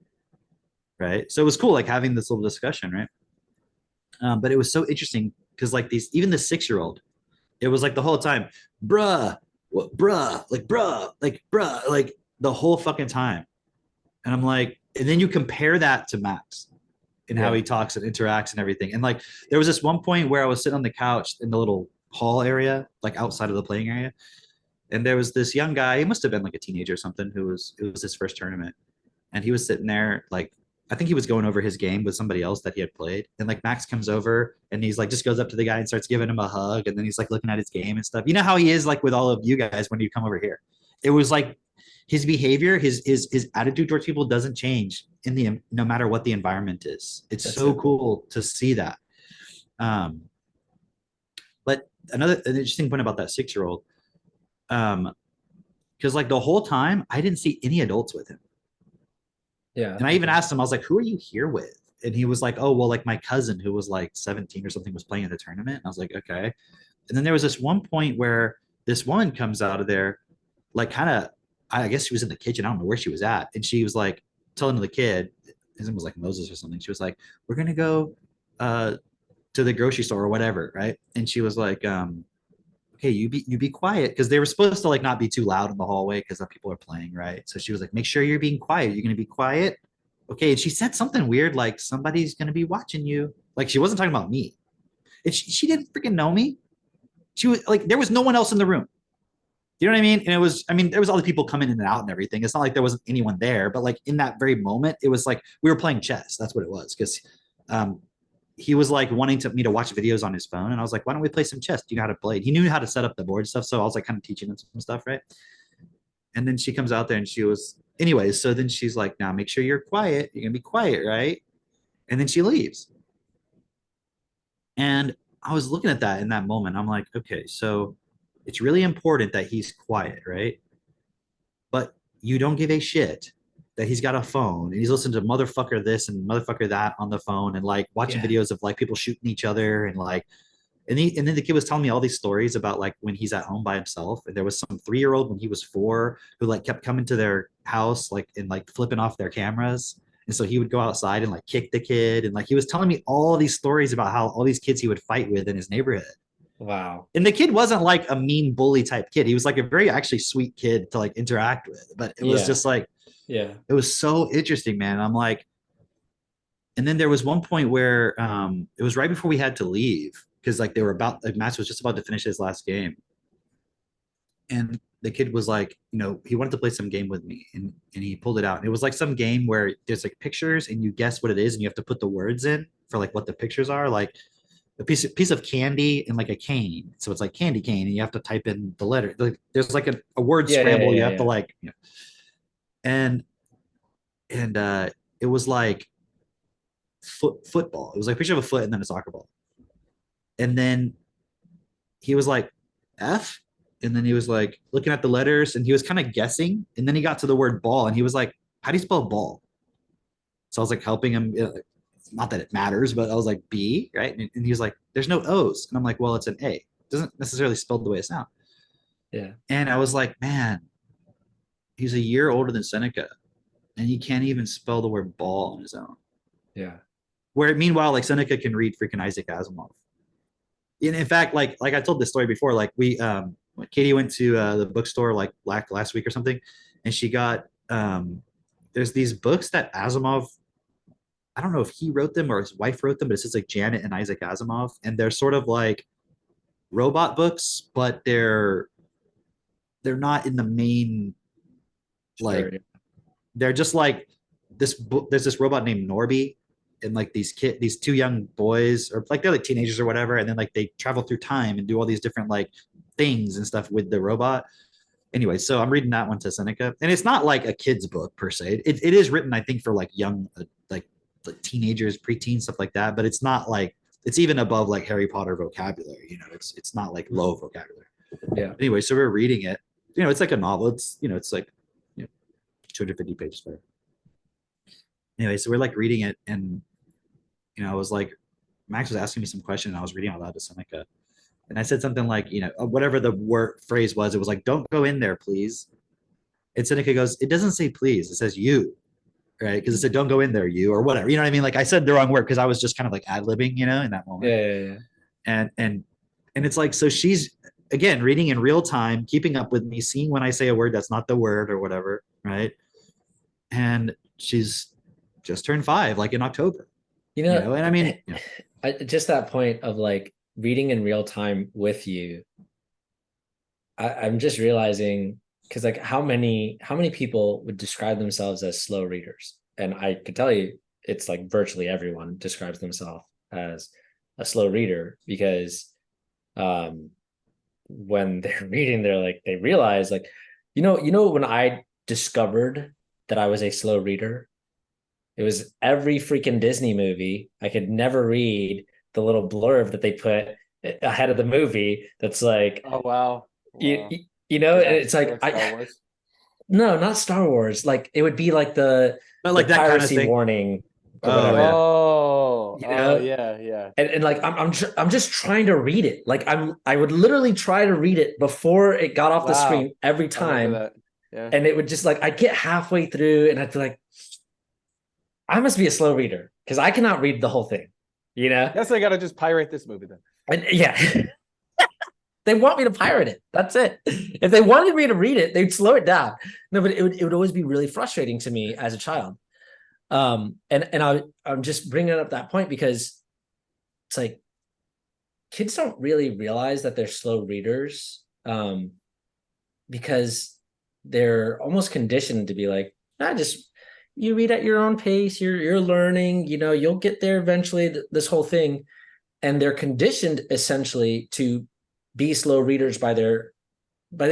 S4: right? So it was cool, like having this little discussion, right? But it was so interesting because like even the 6-year-old, it was like the whole time, bruh, what, bruh, like the whole fucking time. And I'm like, and then you compare that to Max and how he talks and interacts and everything. And like, there was this one point where I was sitting on the couch in the little hall area, like outside of the playing area. And there was this young guy, he must've been like a teenager or something it was his first tournament. And he was sitting there, like, I think he was going over his game with somebody else that he had played. And like Max comes over and he's like, just goes up to the guy and starts giving him a hug. And then he's like looking at his game and stuff. You know how he is like with all of you guys when you come over here. It was like, his behavior, his attitude towards people doesn't change no matter what the environment is. It's so cool to see that. But an interesting point about that 6-year-old, because like the whole time I didn't see any adults with him.
S3: Yeah.
S4: And I even asked him, I was like, who are you here with? And he was like, oh, well, like my cousin who was like 17 or something was playing in the tournament. And I was like, okay. And then there was this one point where this woman comes out of there, like kind of, I guess she was in the kitchen. I don't know where she was at. And she was like telling the kid, his name was like Moses or something. She was like, we're going to go to the grocery store or whatever. Right. And she was like, okay, okay, you be quiet, because they were supposed to like not be too loud in the hallway because people are playing, right? So she was like, make sure you're being quiet. You're gonna be quiet. Okay. And she said something weird like somebody's gonna be watching you. Like she wasn't talking about me. And she didn't freaking know me. She was like, there was no one else in the room. You know what I mean? And it was, I mean, there was all the people coming in and out and everything. It's not like there wasn't anyone there, but like in that very moment, it was like we were playing chess. That's what it was. Because he was like wanting me to watch videos on his phone. And I was like, why don't we play some chess? Do you know how to play it? He knew how to set up the board stuff. So I was like kind of teaching him some stuff, right? And then she comes out there and she was, anyways. So then she's like, now make sure you're quiet. You're going to be quiet, right? And then she leaves. And I was looking at that in that moment. I'm like, okay, so it's really important that he's quiet, right? But you don't give a shit that he's got a phone and he's listening to motherfucker this and motherfucker that on the phone and like watching videos of like people shooting each other and like, and then the kid was telling me all these stories about like when he's at home by himself. And there was some 3-year-old when he was 4 who like kept coming to their house like and like flipping off their cameras. And so he would go outside and like kick the kid. And like he was telling me all these stories about how all these kids he would fight with in his neighborhood.
S3: Wow.
S4: And the kid wasn't like a mean bully type kid. He was like a very actually sweet kid to like interact with. But it was just like,
S3: yeah,
S4: it was so interesting, man. I'm like, and then there was one point where it was right before we had to leave because like they were about, like Max was just about to finish his last game. And the kid was like, you know, he wanted to play some game with me and he pulled it out. And it was like some game where there's like pictures and you guess what it is and you have to put the words in for like what the pictures are. Like a piece of candy and like a cane. So it's like candy cane, and you have to type in the letter. Like there's like a word scramble. You have to like, you know, and it was like football. It was like a picture of a foot and then a soccer ball. And then he was like F, and then he was like looking at the letters and he was kind of guessing. And then he got to the word ball and he was like, how do you spell ball? So I was like helping him. Not that it matters, but I was like B, right? And he was like, there's no O's. And I'm like, well, it's an A. It doesn't necessarily spell the way it sounds.
S3: yeah,
S4: And I was like, man, he's a year older than Seneca and he can't even spell the word ball on his own.
S3: yeah.
S4: Where meanwhile, like Seneca can read freaking Isaac Asimov. And in fact, like I told this story before, like Katie went to the bookstore like last week or something, and she got there's these books that Asimov, I don't know if he wrote them or his wife wrote them, but it's just like Janet and Isaac Asimov, and they're sort of like robot books, but they're not in the main like
S3: Sure.
S4: they're just like this book. There's this robot named Norby, and like these 2 young boys, or like they're like teenagers or whatever, and then like they travel through time and do all these different like things and stuff with the robot. Anyway, so I'm reading that one to Seneca, and it's not like a kid's book per se. It is written, I think, for like young like teenagers, preteens, stuff like that. But it's not like it's even above like Harry Potter vocabulary. You know, it's not like low vocabulary.
S3: Yeah.
S4: Anyway, so we're reading it. You know, it's like a novel. It's it's like 250 pages for. Anyway, so we're like reading it, and I was like, Max was asking me some question, and I was reading out loud to Seneca, and I said something like, whatever the word phrase was, it was like, "Don't go in there, please." And Seneca goes, "It doesn't say please, it says you." Right, because it said don't go in there, you, or whatever, you know what I mean? Like I said the wrong word because I was just kind of like ad-libbing, in that moment.
S3: Yeah.
S4: And it's like, so she's again reading in real time, keeping up with me, seeing when I say a word that's not the word or whatever, right? And she's just turned 5 like in October, and I mean,
S3: just that point of like reading in real time with you, I'm just realizing, because like how many people would describe themselves as slow readers? And I could tell you it's like virtually everyone describes themselves as a slow reader, because when they're reading, they realize like, when I discovered that I was a slow reader, it was every freaking Disney movie. I could never read the little blurb that they put ahead of the movie that's like,
S2: oh wow,
S3: it's like
S2: Star Wars.
S3: No, not Star Wars. Like it would be like the
S4: like that kind of
S3: piracy
S4: thing.
S3: warning or
S4: Oh,
S3: whatever.
S4: yeah.
S2: Oh, yeah.
S3: And like I'm just trying to read it. Like I would literally try to read it before it got off the screen every time.
S2: Yeah.
S3: And it would just like I'd get halfway through and I'd be like, I must be a slow reader because I cannot read the whole thing.
S2: Guess I gotta just pirate this movie then.
S3: And, yeah. They want me to pirate it. That's it. If they wanted me to read it, they'd slow it down. No, but it would always be really frustrating to me as a child. I'm just bringing up that point because it's like kids don't really realize that they're slow readers, because they're almost conditioned to be like, just you read at your own pace. You're learning. You'll get there eventually. This whole thing, and they're conditioned essentially to be slow readers by the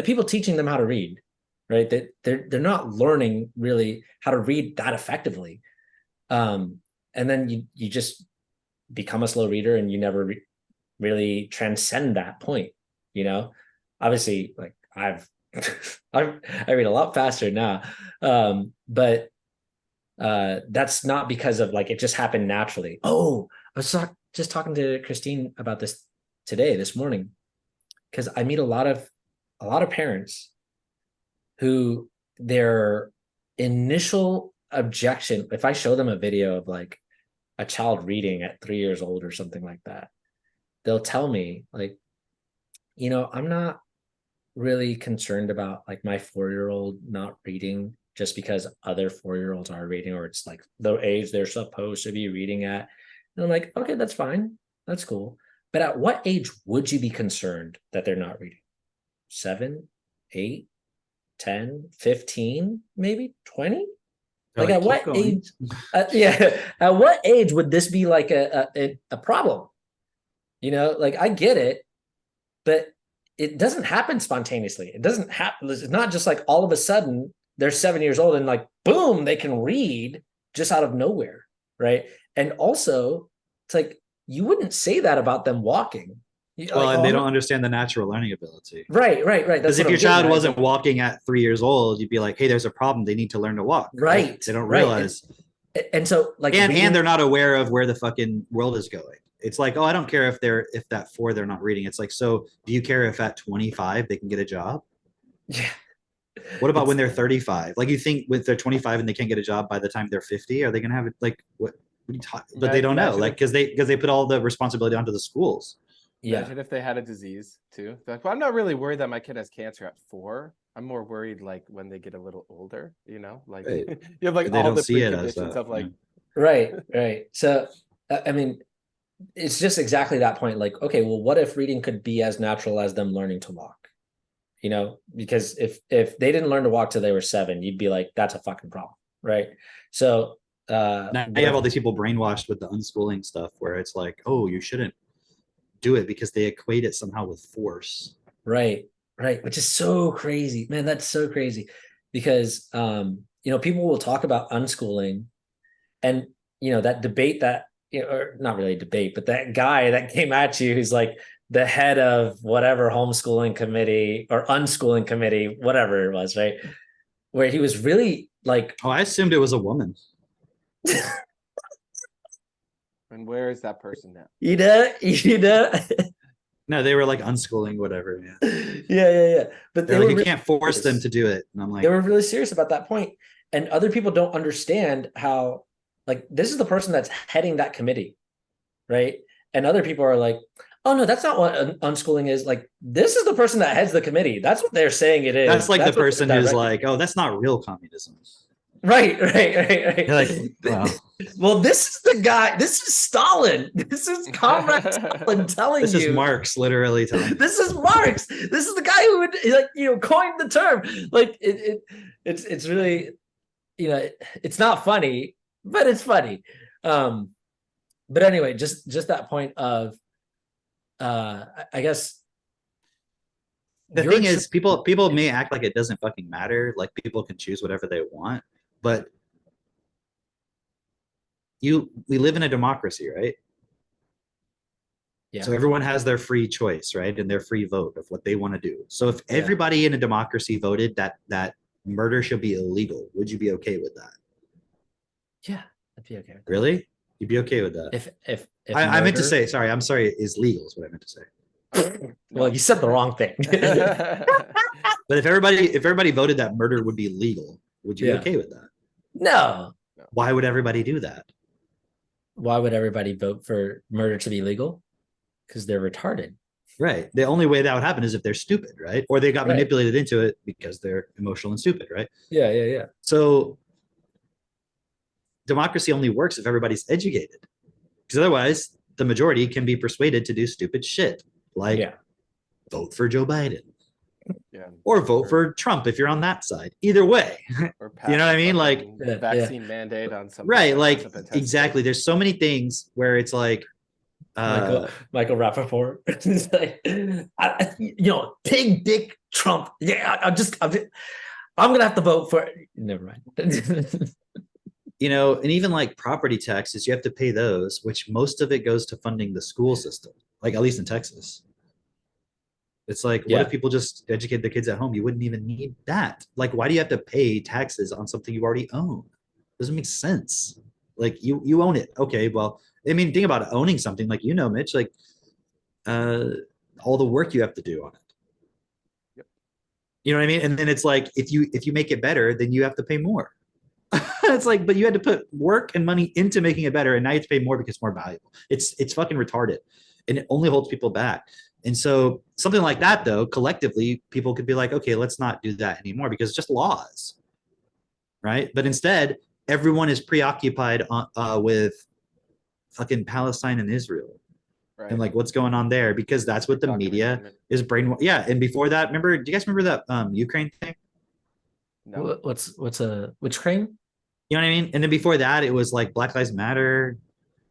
S3: people teaching them how to read, right? That they're not learning really how to read that effectively. And then you just become a slow reader and you never really transcend that point. Obviously, like I read a lot faster now, but that's not because of like it just happened naturally. Oh, I was just talking to Christine about this this morning, because I meet a lot of parents who their initial objection, if I show them a video of like a child reading at 3 years old or something like that, they'll tell me like, I'm not really concerned about like my 4-year-old not reading just because other 4-year-olds are reading, or it's like the age they're supposed to be reading at. And I'm like, okay, that's fine. That's cool. But at what age would you be concerned that they're not reading? 7, 8, 10, 15, maybe 20? Like at what age? At what age would this be like a problem? Like I get it, but it doesn't happen spontaneously. It doesn't happen. It's not just like all of a sudden they're 7 years old and like, boom, they can read just out of nowhere. Right. And also it's like, you wouldn't say that about them walking.
S4: Well, and they don't understand the natural learning ability.
S3: Right.
S4: Because if your child wasn't walking at 3 years old, you'd be like, hey, there's a problem. They need to learn to walk.
S3: Right.
S4: They don't realize.
S3: And so like,
S4: and they're not aware of where the fucking world is going. It's like, oh, I don't care if that 4 they're not reading. It's like, so do you care if at 25 they can get a job?
S3: Yeah.
S4: What about when they're 35? Like, you think with they're 25 and they can't get a job by the time they're 50, are they gonna have it like what? But they don't know, like, because they put all the responsibility onto the schools.
S2: Imagine if they had a disease too. They're like, well, I'm not really worried that my kid has cancer at 4. I'm more worried like when they get a little older, like
S4: Right.
S2: you have like
S4: They
S2: all
S4: don't
S2: the
S4: see it as
S2: preconditions
S4: that,
S2: of like
S3: right. So I mean, it's just exactly that point. Like, okay, well, what if reading could be as natural as them learning to walk? Because if they didn't learn to walk till they were 7, you'd be like, that's a fucking problem, right? So
S4: now you have all these people brainwashed with the unschooling stuff, where it's like, oh, you shouldn't do it because they equate it somehow with force.
S3: Right, which is so crazy, man. That's so crazy because people will talk about unschooling, and that debate that or not really a debate, but that guy that came at you who's like the head of whatever homeschooling committee or unschooling committee, whatever it was, right? Where he was really like,
S4: oh, I assumed it was a woman.
S2: And where is that person now?
S4: No, they were like unschooling, whatever.
S3: Yeah. But
S4: they're like, you can't force them to do it. And I'm like,
S3: they were really serious about that point. And other people don't understand how, like, this is the person that's heading that committee, right? And other people are like, oh no, that's not what unschooling is. Like, this is the person that heads the committee. That's what they're saying it is.
S4: That's like the person who's like, oh, that's not real communism.
S3: Right.
S4: You're like, wow.
S3: Well, this is the guy. This is Stalin. This is Comrade Stalin telling you.
S4: This is Marx literally telling you.
S3: This is Marx. This is the guy who would coined the term. Like it's really, it's not funny, but it's funny. But anyway, just that point of, I guess.
S4: The thing is, people may act like it doesn't fucking matter. Like, people can choose whatever they want, but we live in a democracy, right?
S3: Yeah.
S4: So everyone has their free choice, right? And their free vote of what they want to do. So if everybody in a democracy voted that murder should be illegal, would you be okay with that?
S3: Yeah, I'd be okay with that.
S4: Really? You'd be okay with that?
S3: If
S4: I meant to say, sorry, I'm sorry, is legal is what I meant to say.
S3: Well, you said the wrong thing.
S4: But if everybody voted that murder would be legal, would you be okay with that?
S3: No.
S4: Why would everybody do that?
S3: Why would everybody vote for murder to be legal? Because they're retarded.
S4: Right. The only way that would happen is if they're stupid, right? Or they got
S3: Right.
S4: manipulated into it because they're emotional and stupid, right?
S3: Yeah, yeah, yeah.
S4: So democracy only works if everybody's educated. Because otherwise, the majority can be persuaded to do stupid shit, like
S3: Yeah.
S4: vote for Joe Biden
S2: Yeah.
S4: or vote for Trump if you're on that side. Either way,
S2: Or
S4: you know what I mean? Like,
S2: fucking vaccine mandate on something
S4: right?
S2: that
S4: Like,
S2: hasn't been tested.
S4: exactly. There's so many things where it's like,
S3: Michael Rappaport. It's like, pig dick Trump. Yeah, I'm gonna have to vote for. Never mind.
S4: and even like property taxes, you have to pay those, which most of it goes to funding the school system, like at least in Texas. It's like, what
S3: Yeah.
S4: if people just educate the kids at home? You wouldn't even need that. Like, why do you have to pay taxes on something you already own? Doesn't make sense. Like, you own it. Okay, well, I mean, think about it, owning something, like, Mitch, like all the work you have to do on it.
S2: Yep.
S4: You know what I mean? And then it's like, if you make it better, then you have to pay more. It's like, but you had to put work and money into making it better, and now you have to pay more because it's more valuable. It's fucking retarded, and it only holds people back. And so something like that, though, collectively, people could be like, okay, let's not do that anymore because it's just laws, right? But instead, everyone is preoccupied with fucking Palestine and Israel,
S2: Right.
S4: and like what's going on there, because that's what the media is brainwashed. Yeah, and before that, do you guys remember that Ukraine thing?
S2: No.
S3: Which crane?
S4: You know what I mean? And then before that, it was like Black Lives Matter.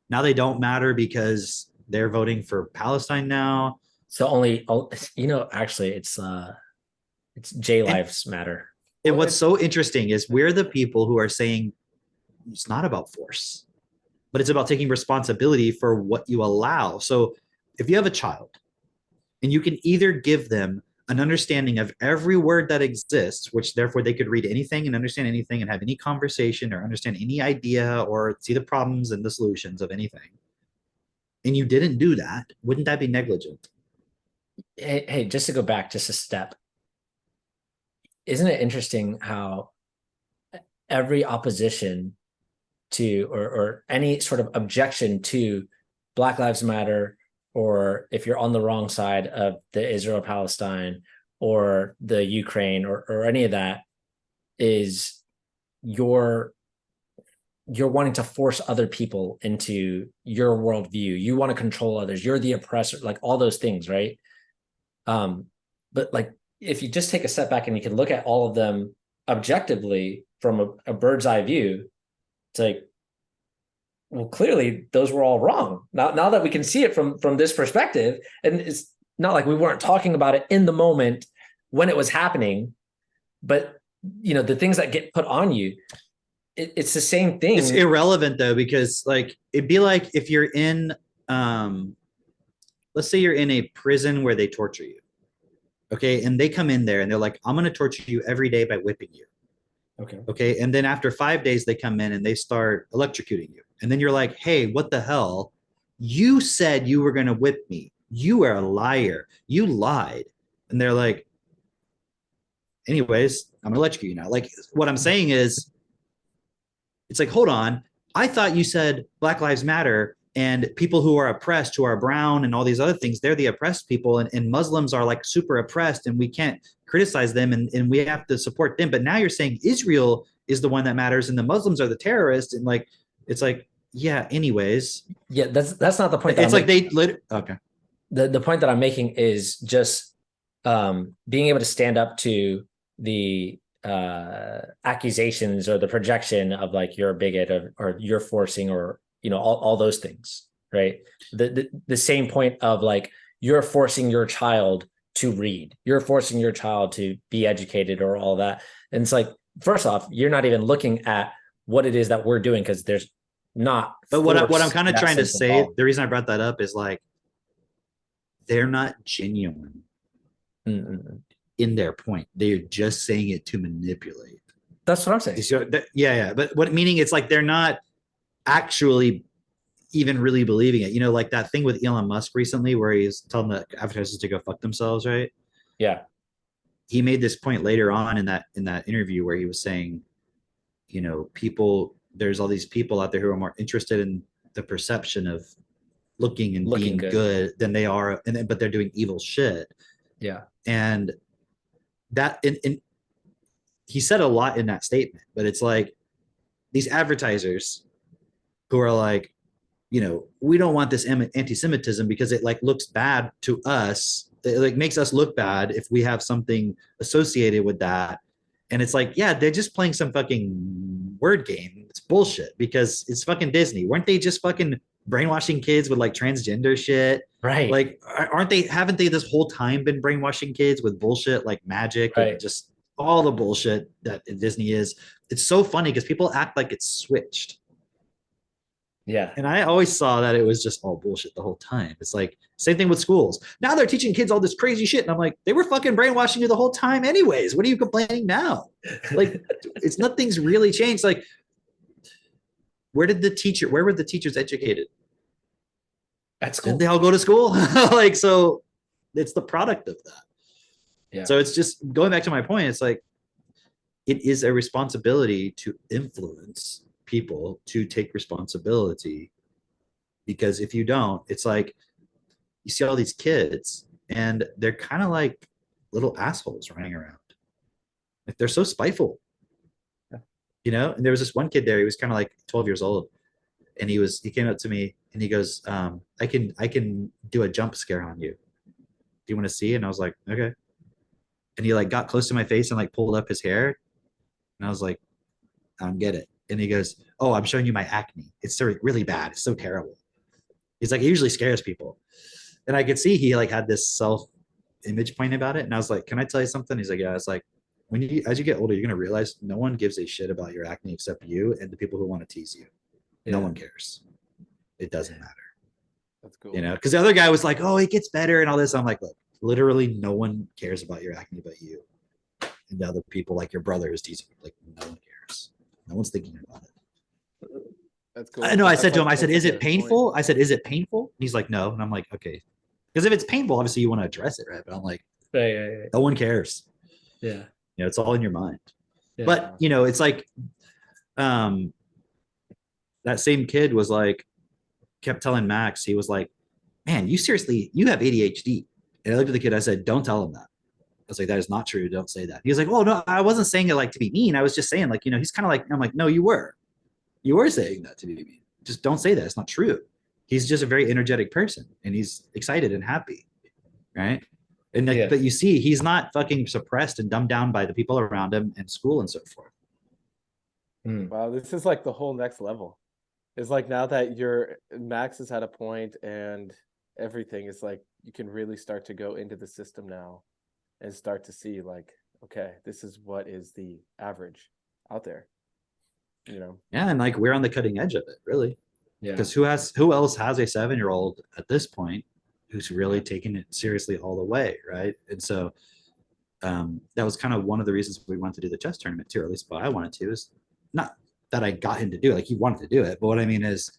S4: Now they don't matter because they're voting for Palestine now.
S3: So actually, it's J Lives Matter.
S4: And what's so interesting is we're the people who are saying it's not about force, but it's about taking responsibility for what you allow. So if you have a child and you can either give them an understanding of every word that exists, which therefore they could read anything and understand anything and have any conversation or understand any idea or see the problems and the solutions of anything, and you didn't do that, wouldn't that be negligent?
S3: Hey, just to go back just a step, isn't it interesting how every opposition to or any sort of objection to Black Lives Matter, or if you're on the wrong side of the Israel-Palestine or the Ukraine or any of that, is you're wanting to force other people into your worldview. You want to control others. You're the oppressor, like all those things, right? But like, if you just take a step back and you can look at all of them objectively from a bird's eye view, it's like, well, clearly those were all wrong. Now that we can see it from this perspective, and it's not like we weren't talking about it in the moment when it was happening, but the things that get put on you, it's the same thing.
S4: It's irrelevant though, because like it'd be like if you're in let's say you're in a prison where they torture you, okay, and they come in there and they're like, I'm going to torture you every day by whipping you. Okay, and then after 5 days they come in and they start electrocuting you, and then you're like, hey, what the hell, you said you were going to whip me, you are a liar, you lied. And they're like, anyways, I'm going to electrocute you now. Like, what I'm saying is, it's like, hold on, I thought you said Black Lives Matter and people who are oppressed, who are brown and all these other things, they're the oppressed people, and Muslims are like super oppressed and we can't criticize them and we have to support them. But now you're saying Israel is the one that matters and the Muslims are the terrorists, and like, it's like, yeah, anyways.
S3: Yeah, that's not the point.
S4: It's like okay.
S3: The point that I'm making is just being able to stand up to the accusations or the projection of like, you're a bigot or you're forcing, or all those things, right? The same point of like, you're forcing your child to read, you're forcing your child to be educated, or all that. And it's like, first off, you're not even looking at what it is that we're doing, because there's not.
S4: But what I'm kind of trying to say,
S3: involved.
S4: the reason I brought that up is like, they're not genuine in their point. They're just saying it to manipulate.
S3: That's what I'm saying.
S4: So yeah. But what meaning, it's like they're not actually even really believing it. Like that thing with Elon Musk recently where he's telling the advertisers to go fuck themselves, right?
S3: Yeah.
S4: He made this point later on in that interview where he was saying, there's all these people out there who are more interested in the perception of looking and
S3: Looking
S4: being
S3: good.
S4: good than they are, but they're doing evil shit.
S3: Yeah.
S4: And that in he said a lot in that statement, but it's like these advertisers who are like, we don't want this anti-Semitism because it like looks bad to us. It like makes us look bad if we have something associated with that. And it's like, yeah, they're just playing some fucking word game. It's bullshit because it's fucking Disney. Weren't they just fucking brainwashing kids with like transgender shit?
S3: Right.
S4: Like, haven't they this whole time been brainwashing kids with bullshit like magic
S3: Right.
S4: and just all the bullshit that Disney is? It's so funny because people act like it's switched.
S3: Yeah.
S4: And I always saw that it was just all bullshit the whole time. It's like same thing with schools. Now they're teaching kids all this crazy shit. And I'm like, they were fucking brainwashing you the whole time anyways. What are you complaining now? Like, it's nothing's really changed. Like, where were the teachers educated?
S3: At school.
S4: Didn't they all go to school? Like, so it's the product of that.
S3: Yeah.
S4: So it's just going back to my point. It's like, it is a responsibility to influence people to take responsibility, because if you don't, it's like you see all these kids and they're kind of like little assholes running around. Like, they're so spiteful, and there was this one kid there, he was kind of like 12 years old, and he came up to me and he goes, I can do a jump scare on you, do you want to see? And I was like, okay. And he like got close to my face and like pulled up his hair, and I was like, I don't get it. And he goes, oh, I'm showing you my acne. It's so really bad. It's so terrible. He's like, it usually scares people. And I could see he like had this self-image point about it. And I was like, can I tell you something? He's like, yeah. It's like, as you get older, you're going to realize no one gives a shit about your acne except you and the people who want to tease you.
S3: Yeah.
S4: No one cares. It doesn't matter.
S2: That's cool.
S4: Because the other guy was like, oh, it gets better and all this. I'm like, look, literally no one cares about your acne but you. And the other people, like your brother is teasing you. Like, no one cares. No one's thinking about it.
S2: That's cool.
S4: I know. I said to him, I said,
S2: that's
S4: is
S2: like
S4: it
S2: a
S4: painful?
S2: point.
S4: I said, is it painful? And he's like, no. And I'm like, okay. Because if it's painful, obviously you want to address it, right? But I'm like,
S3: Yeah.
S4: no one cares.
S3: Yeah.
S4: It's all in your mind.
S3: Yeah.
S4: But, it's like, that same kid was like, kept telling Max, he was like, man, you have ADHD. And I looked at the kid, I said, don't tell him that. I was like, that is not true. Don't say that. He was like, oh, no, I wasn't saying it like to be mean. I was just saying like, he's kind of like, I'm like, no, you were saying that to be mean. Just don't say that. It's not true. He's just a very energetic person and he's excited and happy. Right. And like, but you see, he's not fucking suppressed and dumbed down by the people around him and school and so forth.
S2: Wow, this is like the whole next level. It's like now that Max has had a point and everything is like, you can really start to go into the system now and start to see like, okay, this is what is the average out there. Yeah,
S4: and like we're on the cutting edge of it, really.
S3: Yeah.
S4: Because who else has a 7-year-old at this point who's really taking it seriously all the way, right? And so that was kind of one of the reasons we wanted to do the chess tournament too, or at least what I wanted to, is not that I got him to do it, like he wanted to do it, but what I mean is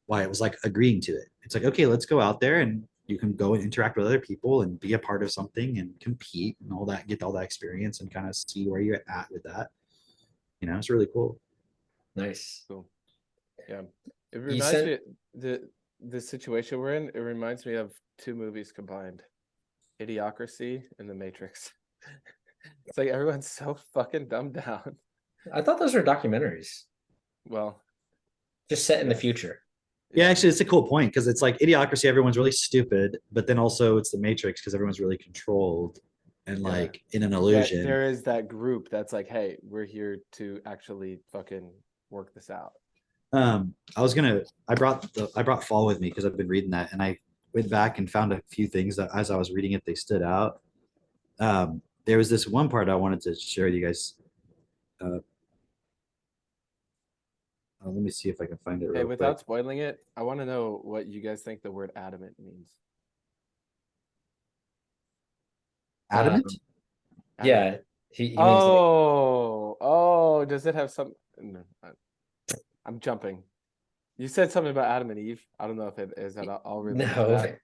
S4: why it was like agreeing to it. It's like, okay, let's go out there and you can go and interact with other people and be a part of something and compete and all that, get all that experience and kind of see where you're at with that. It's really cool.
S3: Nice.
S2: Cool. Yeah. It reminds me, the situation we're in, it reminds me of two movies combined. Idiocracy and The Matrix. It's like everyone's so fucking dumbed down.
S3: I thought those were documentaries.
S2: Well,
S3: just set in the future.
S4: Yeah, actually, it's a cool point because it's like Idiocracy, everyone's really stupid, but then also it's The Matrix because everyone's really controlled and like in an illusion.
S2: There is that group that's like, hey, we're here to actually fucking work this out.
S4: I brought Fall with me because I've been reading that, and I went back and found a few things that as I was reading it, they stood out. There was this one part I wanted to share with you guys. Let me see if I can find it.
S2: Hey, without spoiling it, I want to know what you guys think the word adamant means.
S4: Adamant?
S3: Yeah. He means
S2: does it have some? No, I'm jumping. You said something about Adam and Eve. I don't know if it is that all related to that.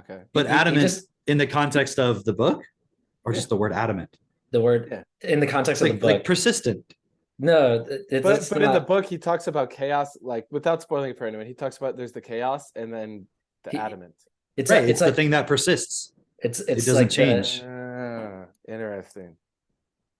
S2: Okay.
S4: But adamant in the context of the book, or just the word adamant?
S3: The word in the context of the book.
S4: Like persistent.
S3: No,
S2: but in the book he talks about chaos, like without spoiling it for anyone. He talks about there's the chaos, and then The
S3: He-
S2: adamant.
S3: It's
S4: Right.
S3: like,
S4: It's the thing that persists.
S3: it's
S4: doesn't
S3: like
S4: change.
S2: Interesting.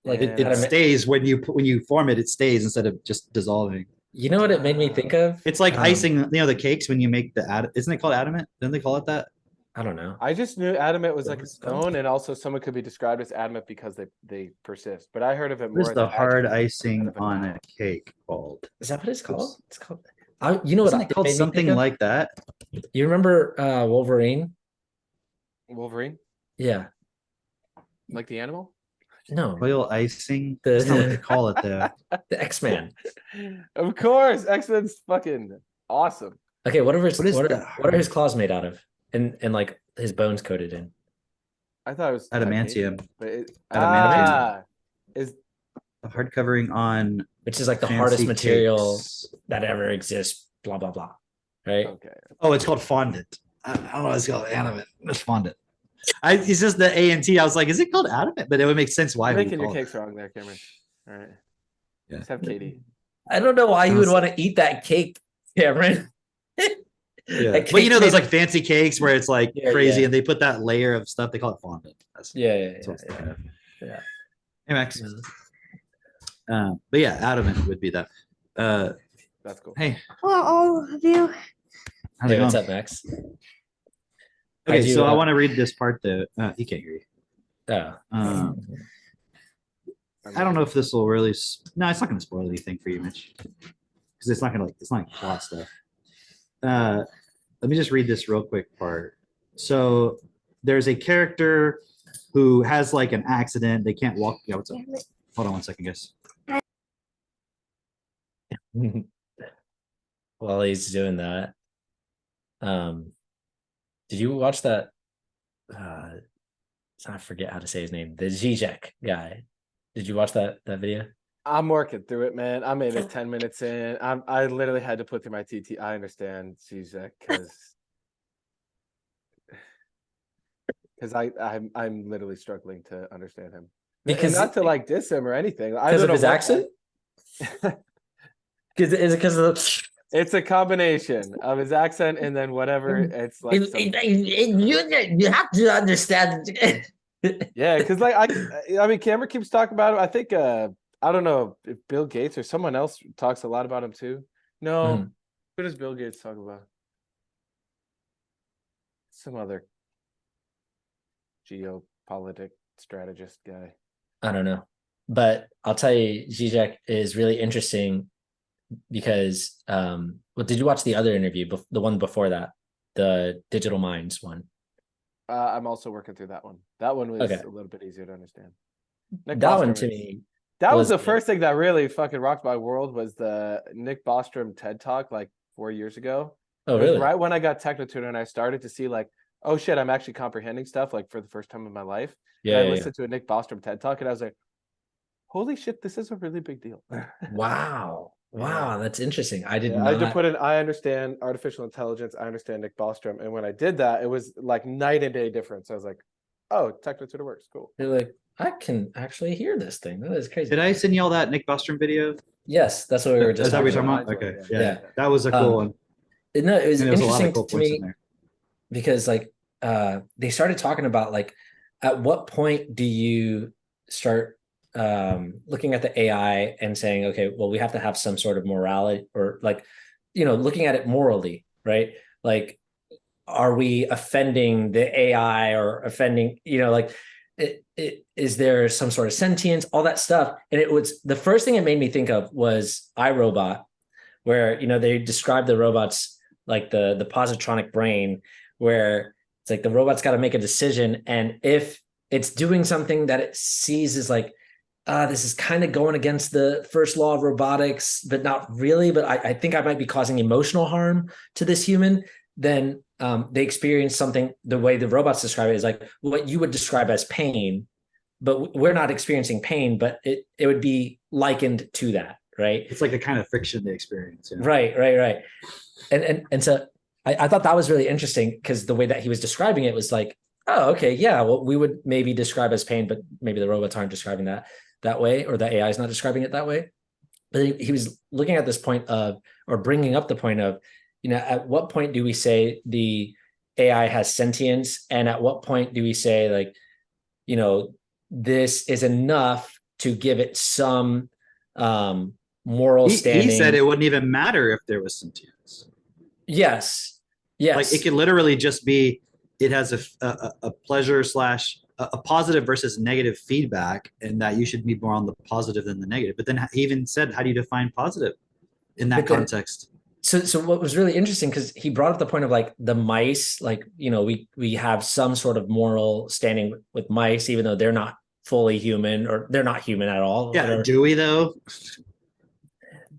S3: Like
S4: It
S3: adamant-
S4: stays when you form it. It stays instead of just dissolving.
S3: You know what it made me think of?
S4: It's like icing, the cakes when you make isn't it called adamant? Didn't they call it that?
S3: I don't know.
S2: I just knew adamant was
S3: What
S2: like a
S3: was it called?
S2: stone, and also someone could be described as adamant because they persist. But I heard of it more
S4: What's
S2: as
S4: the
S2: an
S4: hard
S2: adjective
S4: icing
S2: instead of a
S4: on
S2: noun.
S4: a cake called?
S3: Is that what it's called?
S4: Oops.
S3: It's called. You know what
S4: Isn't it called
S3: made me think
S4: something
S3: of?
S4: like that?
S3: You remember Wolverine?
S2: Wolverine,
S3: Yeah.
S2: like the animal.
S3: No.
S4: Oil icing.
S3: The-
S4: That's not what they call it there.
S3: The X-Man.
S2: Of course, X-Men's fucking awesome.
S3: Okay, what are his
S4: What is
S3: what
S4: the
S3: are his claws made out of? And like his bones coated in.
S2: I thought it was
S4: Adamantium.
S2: titanium, but
S4: Adamantium.
S2: is
S4: The hard covering on
S3: Which is like the
S4: fancy
S3: hardest material
S4: cakes.
S3: that ever exists. Blah blah blah. Right?
S2: okay.
S4: Oh, it's called fondant. I don't know what it's called. Adamant. It's fondant. It's just the A and T. I was like, is it called adamant? But it would make sense why
S2: You're
S4: we
S2: making your
S4: call it.
S2: cakes wrong there, Cameron. All right.
S4: Yeah.
S2: Let's have Katie.
S3: I don't know why you would
S4: Sounds-
S3: want to eat that cake, Cameron.
S4: Yeah.
S3: That
S4: But you know
S3: cake
S4: those
S3: made
S4: like fancy cakes where it's like
S3: Yeah,
S4: crazy
S3: yeah.
S4: and they put that layer of stuff. They call it fondant. That's,
S3: Yeah, yeah,
S4: that's what I was
S3: yeah,
S4: thinking of.
S3: yeah.
S4: Hey, Max.
S3: Yeah.
S4: But yeah, adamant would be that.
S2: That's cool.
S4: Hey,
S6: Hello, all of you.
S4: how's it
S3: Hey, what's
S4: going?
S3: up, Max?
S4: Okay,
S3: How'd you,
S4: so I want to read this part that he can't hear you.
S3: Oh.
S4: I don't know if this will really. No, it's not going to spoil anything for you, Mitch, because it's not going to. It's not like plot stuff. Let me just read this real quick part. So there's a character who has like an accident. They can't walk. Yeah, what's up? Hold on one second, guys.
S3: While he's doing that, did you watch that? I forget how to say his name. The Zizek guy. Did you watch that video?
S2: I'm working through it, man. I made it 10 minutes in. I literally had to put through my TT. I understand Zizek because I'm literally struggling to understand him.
S3: Because
S2: And not to like diss him or anything. I
S3: because
S2: don't
S3: of his
S2: know what-
S3: accent? Is it because of the
S2: It's a combination of his accent and then whatever. It's like some,
S3: you have to understand.
S2: yeah, because like I mean, Cameron keeps talking about him. I think I don't know if Bill Gates or someone else talks a lot about him too. No,
S3: Mhm.
S2: who does Bill Gates talk about? Some other geopolitic strategist guy.
S3: I don't know, but I'll tell you, Zizek is really interesting because well, did you watch the other interview, the one before that, the Digital Minds one?
S2: I'm also working through that one. That one was
S3: Okay.
S2: a little bit easier to understand. Nick
S3: That one
S2: Bostrom
S3: to
S2: is-
S3: me,
S2: That was
S3: was
S2: the
S3: good.
S2: first thing that really fucking rocked my world was the Nick Bostrom TED Talk like 4 years ago.
S3: oh
S2: It was
S3: really?
S2: right when I got Technotuner and I started to see like, oh shit, I'm actually comprehending stuff like for the first time in my life.
S3: Yeah,
S2: And I
S3: yeah, yeah.
S2: listened to a Nick Bostrom TED Talk and I was like, holy shit, this is a really big deal.
S3: Wow, wow, that's interesting. I did
S2: Yeah, I had to
S3: not.
S2: put in, I understand artificial intelligence, I understand Nick Bostrom. And when I did that, it was like night and day difference. I was like, oh, Technotuner works, cool.
S3: You're like, I can actually hear this thing. That is crazy.
S4: Did I send y'all that Nick Bostrom video?
S3: Yes, that's what we were just
S4: Is that what
S3: talking
S4: you're
S3: about.
S4: talking about?
S2: Mine's
S4: Okay,
S2: one,
S4: yeah,
S3: yeah.
S4: that was a cool one.
S3: No, it was
S4: And there was a lot
S3: interesting
S4: of cool
S3: to
S4: points
S3: me
S4: in there.
S3: because like they started talking about like at what point do you start looking at the AI and saying, okay, well, we have to have some sort of morality or like, looking at it morally, right? Like, are we offending the AI or offending, like is there some sort of sentience, all that stuff? And it was the first thing it made me think of was iRobot, where they describe the robots like the positronic brain, where it's like the robot's got to make a decision, and if it's doing something that it sees as like, this is kind of going against the first law of robotics, but not really, but I think I might be causing emotional harm to this human, then they experience something, the way the robots describe it is like what you would describe as pain, but we're not experiencing pain, but it would be likened to that, right?
S4: It's like the kind of friction they experience. You know?
S3: Right. And so I thought that was really interesting because the way that he was describing it was like, oh, okay, yeah, well, we would maybe describe as pain, but maybe the robots aren't describing that way, or the AI is not describing it that way. But he was looking at this point of, or bringing up the point of, at what point do we say the AI has sentience, and at what point do we say, like, you know, this is enough to give it some moral
S4: He
S3: standing?
S4: said it wouldn't even matter if there was sentience.
S3: Yes.
S4: Like, it could literally just be, it has a pleasure slash a positive versus negative feedback, and that you should be more on the positive than the negative. But then he even said, how do you define positive in that context?
S3: So what was really interesting, because he brought up the point of like the mice, like, you know, we have some sort of moral standing with mice, even though they're not fully human, or they're not human at all.
S4: Yeah,
S3: whatever.
S4: do we though?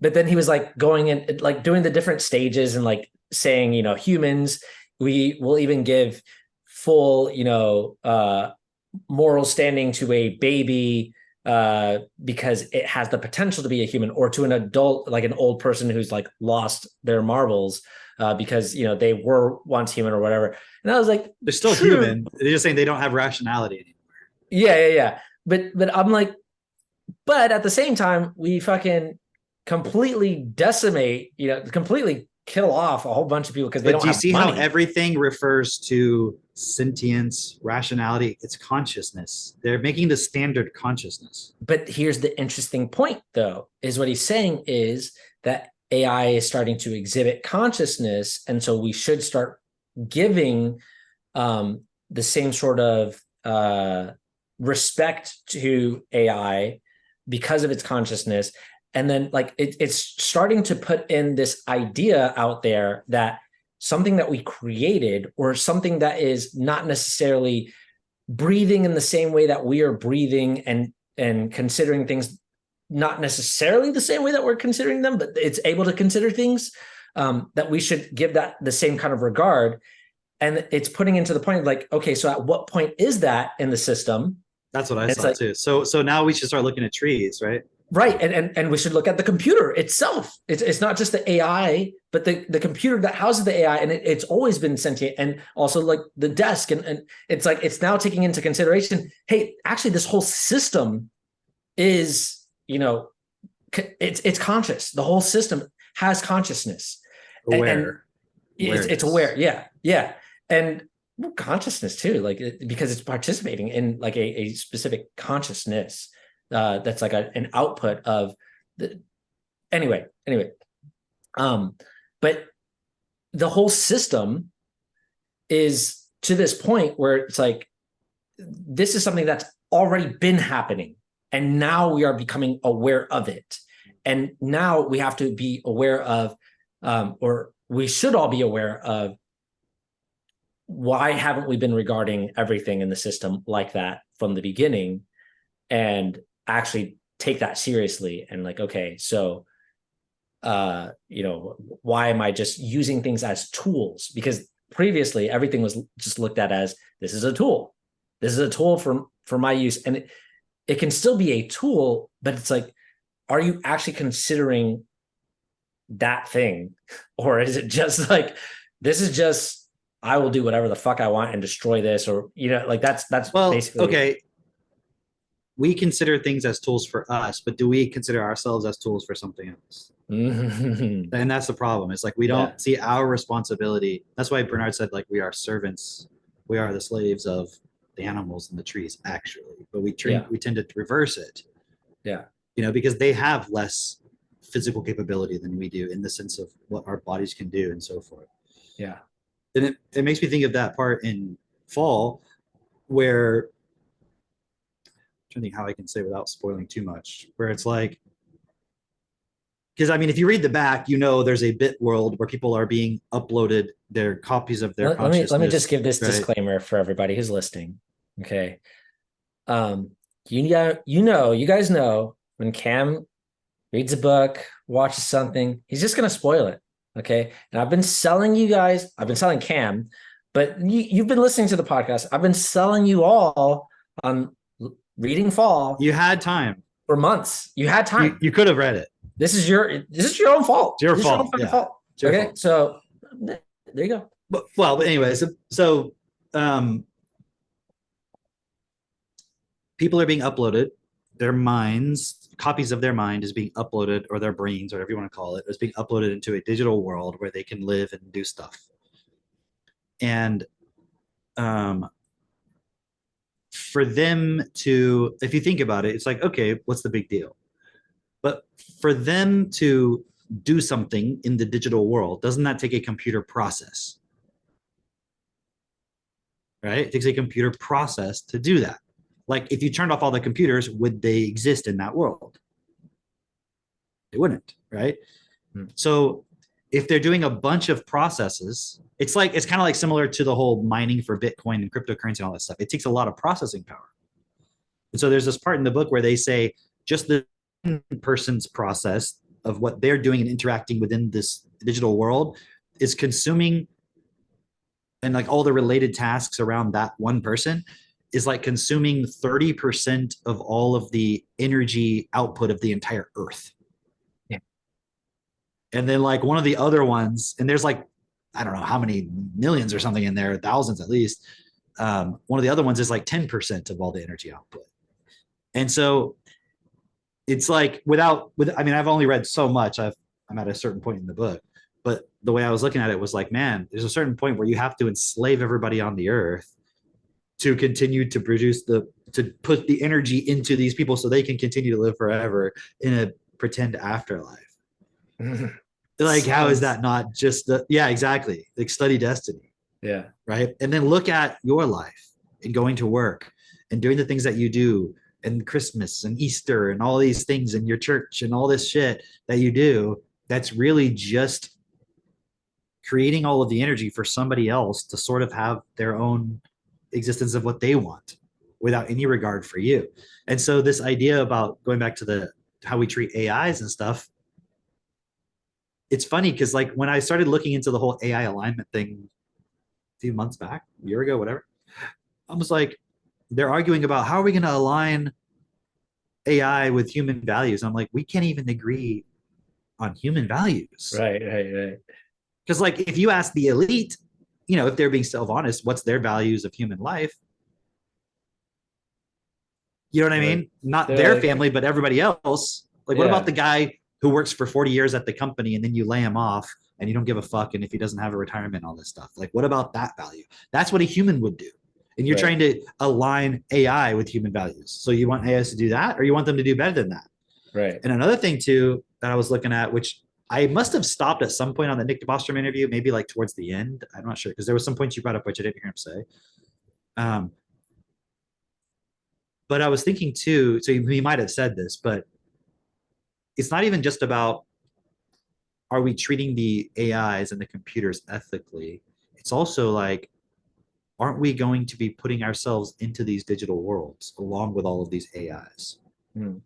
S3: But then he was like going in, like doing the different stages and like saying, you know, humans, we will even give full, you know, moral standing to a baby because it has the potential to be a human, or to an adult, like an old person who's like lost their marbles because, you know, they were once human or whatever. And I was like,
S4: they're still
S3: true.
S4: human. They're just saying they don't have rationality anymore.
S3: Yeah. But I'm like, but at the same time, we fucking completely decimate, you know, completely kill off a whole bunch of people because they don't have money. Do you see
S4: how everything refers to sentience, rationality? It's consciousness. They're making the standard consciousness.
S3: But here's the interesting point, though, is what he's saying is that AI is starting to exhibit consciousness, and so we should start giving the same sort of respect to AI because of its consciousness. And then like it's starting to put in this idea out there that something that we created, or something that is not necessarily breathing in the same way that we are breathing, and considering things not necessarily the same way that we're considering them, but it's able to consider things, that we should give that the same kind of regard. And it's putting into the point of like, okay, so at what point is that in the system?
S4: That's what I saw too. So now we should start looking at trees, right?
S3: Right. And we should look at the computer itself. It's not just the AI, but the computer that houses the AI. And it's always been sentient. And also like the desk. And it's like, it's now taking into consideration, hey, actually this whole system is, you know, it's conscious. The whole system has consciousness.
S4: Aware.
S3: And it's aware. Yeah. And consciousness too, like, because it's participating in like a specific consciousness. That's like an output of the anyway. But the whole system is to this point where it's like, this is something that's already been happening, and now we are becoming aware of it. And now we have to be aware of, or we should all be aware of, why haven't we been regarding everything in the system like that from the beginning, and actually take that seriously? And like, okay, so you know, why am I just using things as tools? Because previously everything was just looked at as, this is a tool, for my use. And it can still be a tool, but it's like, are you actually considering that thing? Or is it just like, this is just, I will do whatever the fuck I want and destroy this? Or, you know, like that's
S4: well,
S3: basically
S4: okay. We consider things as tools for us, but do we consider ourselves as tools for something else? And that's the problem. It's like, we don't see our responsibility. That's why Bernard said, like, we are servants. We are the slaves of the animals and the trees, actually. But we tend to reverse it.
S3: Yeah.
S4: You know, because they have less physical capability than we do, in the sense of what our bodies can do and so forth.
S3: Yeah.
S4: And it makes me think of that part in Fall where, I think how I can say without spoiling too much, where it's like, because I mean, if you read the back, you know, there's a bit world where people are being uploaded their copies of their consciousness.
S3: Let me just give this disclaimer for everybody who's listening. Okay. You guys know when Cam reads a book, watches something, he's just going to spoil it. Okay. And I've been selling Cam, but you've been listening to the podcast. I've been selling you all on reading Fall.
S4: You had time
S3: for months. You had time.
S4: You could have read it.
S3: This is your own fault.
S4: It's your fault.
S3: Your fault. Okay. Fault. So there you go.
S4: But anyway, so people are being uploaded. Their minds, copies of their mind is being uploaded, or their brains, whatever you want to call it, is being uploaded into a digital world where they can live and do stuff. And for them to, if you think about it, it's like, okay, what's the big deal? But for them to do something in the digital world, doesn't that take a computer process? Right? It takes a computer process to do that. Like if you turned off all the computers, would they exist in that world? They wouldn't, right? So if they're doing a bunch of processes, it's like it's kind of like similar to the whole mining for Bitcoin and cryptocurrency and all that stuff. It takes a lot of processing power. And so there's this part in the book where they say just the person's process of what they're doing and interacting within this digital world is consuming, and like all the related tasks around that one person is like consuming 30% of all of the energy output of the entire earth.
S3: Yeah.
S4: And then like one of the other ones, and there's like, I don't know how many millions or something in there, thousands at least. One of the other ones is like 10% of all the energy output. And so it's like I mean, I've only read so much. I'm at a certain point in the book, but the way I was looking at it was like, man, there's a certain point where you have to enslave everybody on the earth to continue to to put the energy into these people so they can continue to live forever in a pretend afterlife. Like, how is that not just yeah, exactly. Like study destiny.
S3: Yeah.
S4: Right. And then look at your life and going to work and doing the things that you do and Christmas and Easter and all these things in your church and all this shit that you do. That's really just creating all of the energy for somebody else to sort of have their own existence of what they want without any regard for you. And so this idea about going back to the how we treat AIs and stuff, it's funny because like when I started looking into the whole AI alignment thing a few months back, a year ago, whatever, I was like, they're arguing about how are we going to align AI with human values. I'm like, we can't even agree on human values.
S3: Right.
S4: Because like if you ask the elite, you know, if they're being self-honest, what's their values of human life? You know what I mean? Not
S3: They're
S4: their
S3: like,
S4: family, but everybody else. Like, what
S3: Yeah.
S4: about the guy who works for 40 years at the company and then you lay him off and you don't give a fuck, and if he doesn't have a retirement, all this stuff? Like, what about that value? That's what a human would do. And you're
S3: Right.
S4: trying to align AI with human values. So you want AIs to do that, or you want them to do better than that?
S3: Right.
S4: And another thing too that I was looking at, which I must have stopped at some point on the Nick Bostrom interview, maybe like towards the end. I'm not sure, because there was some points you brought up which I didn't hear him say. But I was thinking too, so he might have said this, but it's not even just about are we treating the AIs and the computers ethically? It's also like, aren't we going to be putting ourselves into these digital worlds along with all of these AIs?
S3: Hmm.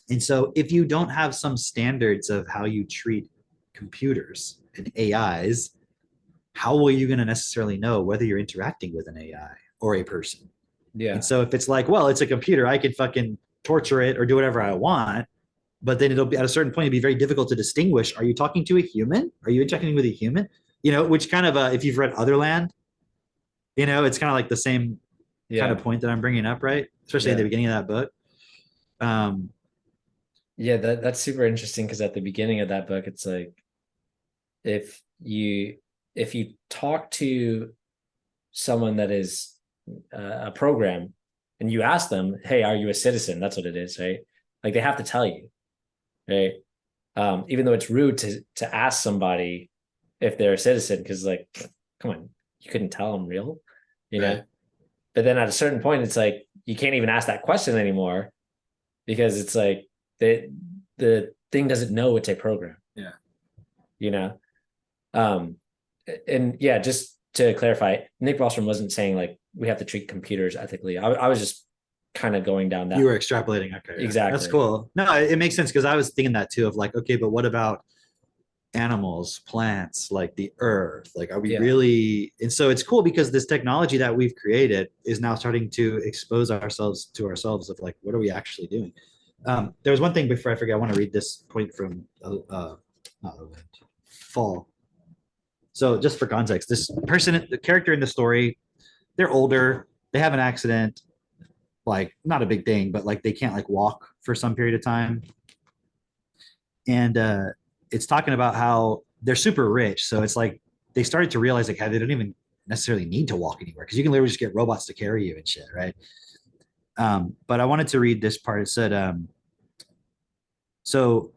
S4: And so if you don't have some standards of how you treat computers and AIs, how are you going to necessarily know whether you're interacting with an AI or a person?
S3: Yeah.
S4: And so if it's like, well, it's a computer, I can fucking torture it or do whatever I want, but then it'll be at a certain point, it'd be very difficult to distinguish. Are you talking to a human? Are you interacting with a human? You know, which kind of, if you've read Otherland, you know, it's kind of like the same kind of point that I'm bringing up, right? Especially at the beginning of that book.
S3: Yeah, that's super interesting because at the beginning of that book, it's like if you talk to someone that is a program and you ask them, hey, are you a citizen? That's what it is, right? Like they have to tell you, right? Even though it's rude to ask somebody if they're a citizen, because like, come on, you couldn't tell them real, you know? But then at a certain point, it's like you can't even ask that question anymore because it's like the thing doesn't know it's a program.
S4: Yeah.
S3: You know? And yeah, just to clarify, Nick Bostrom wasn't saying like we have to treat computers ethically. I was just kind of going down that.
S4: You were extrapolating. Okay.
S3: Exactly.
S4: That's cool. No, it makes sense because I was thinking that too of like, okay, but what about animals, plants, like the earth? Like, are we really? And so it's cool because this technology that we've created is now starting to expose ourselves to ourselves of like, what are we actually doing? There was one thing before I forget. I want to read this point from Fall. So just for context, this person, the character in the story, they're older, they have an accident, like not a big thing, but like they can't like walk for some period of time. And it's talking about how they're super rich. So it's like they started to realize like how they don't even necessarily need to walk anywhere because you can literally just get robots to carry you and shit, right? But I wanted to read this part. It said, so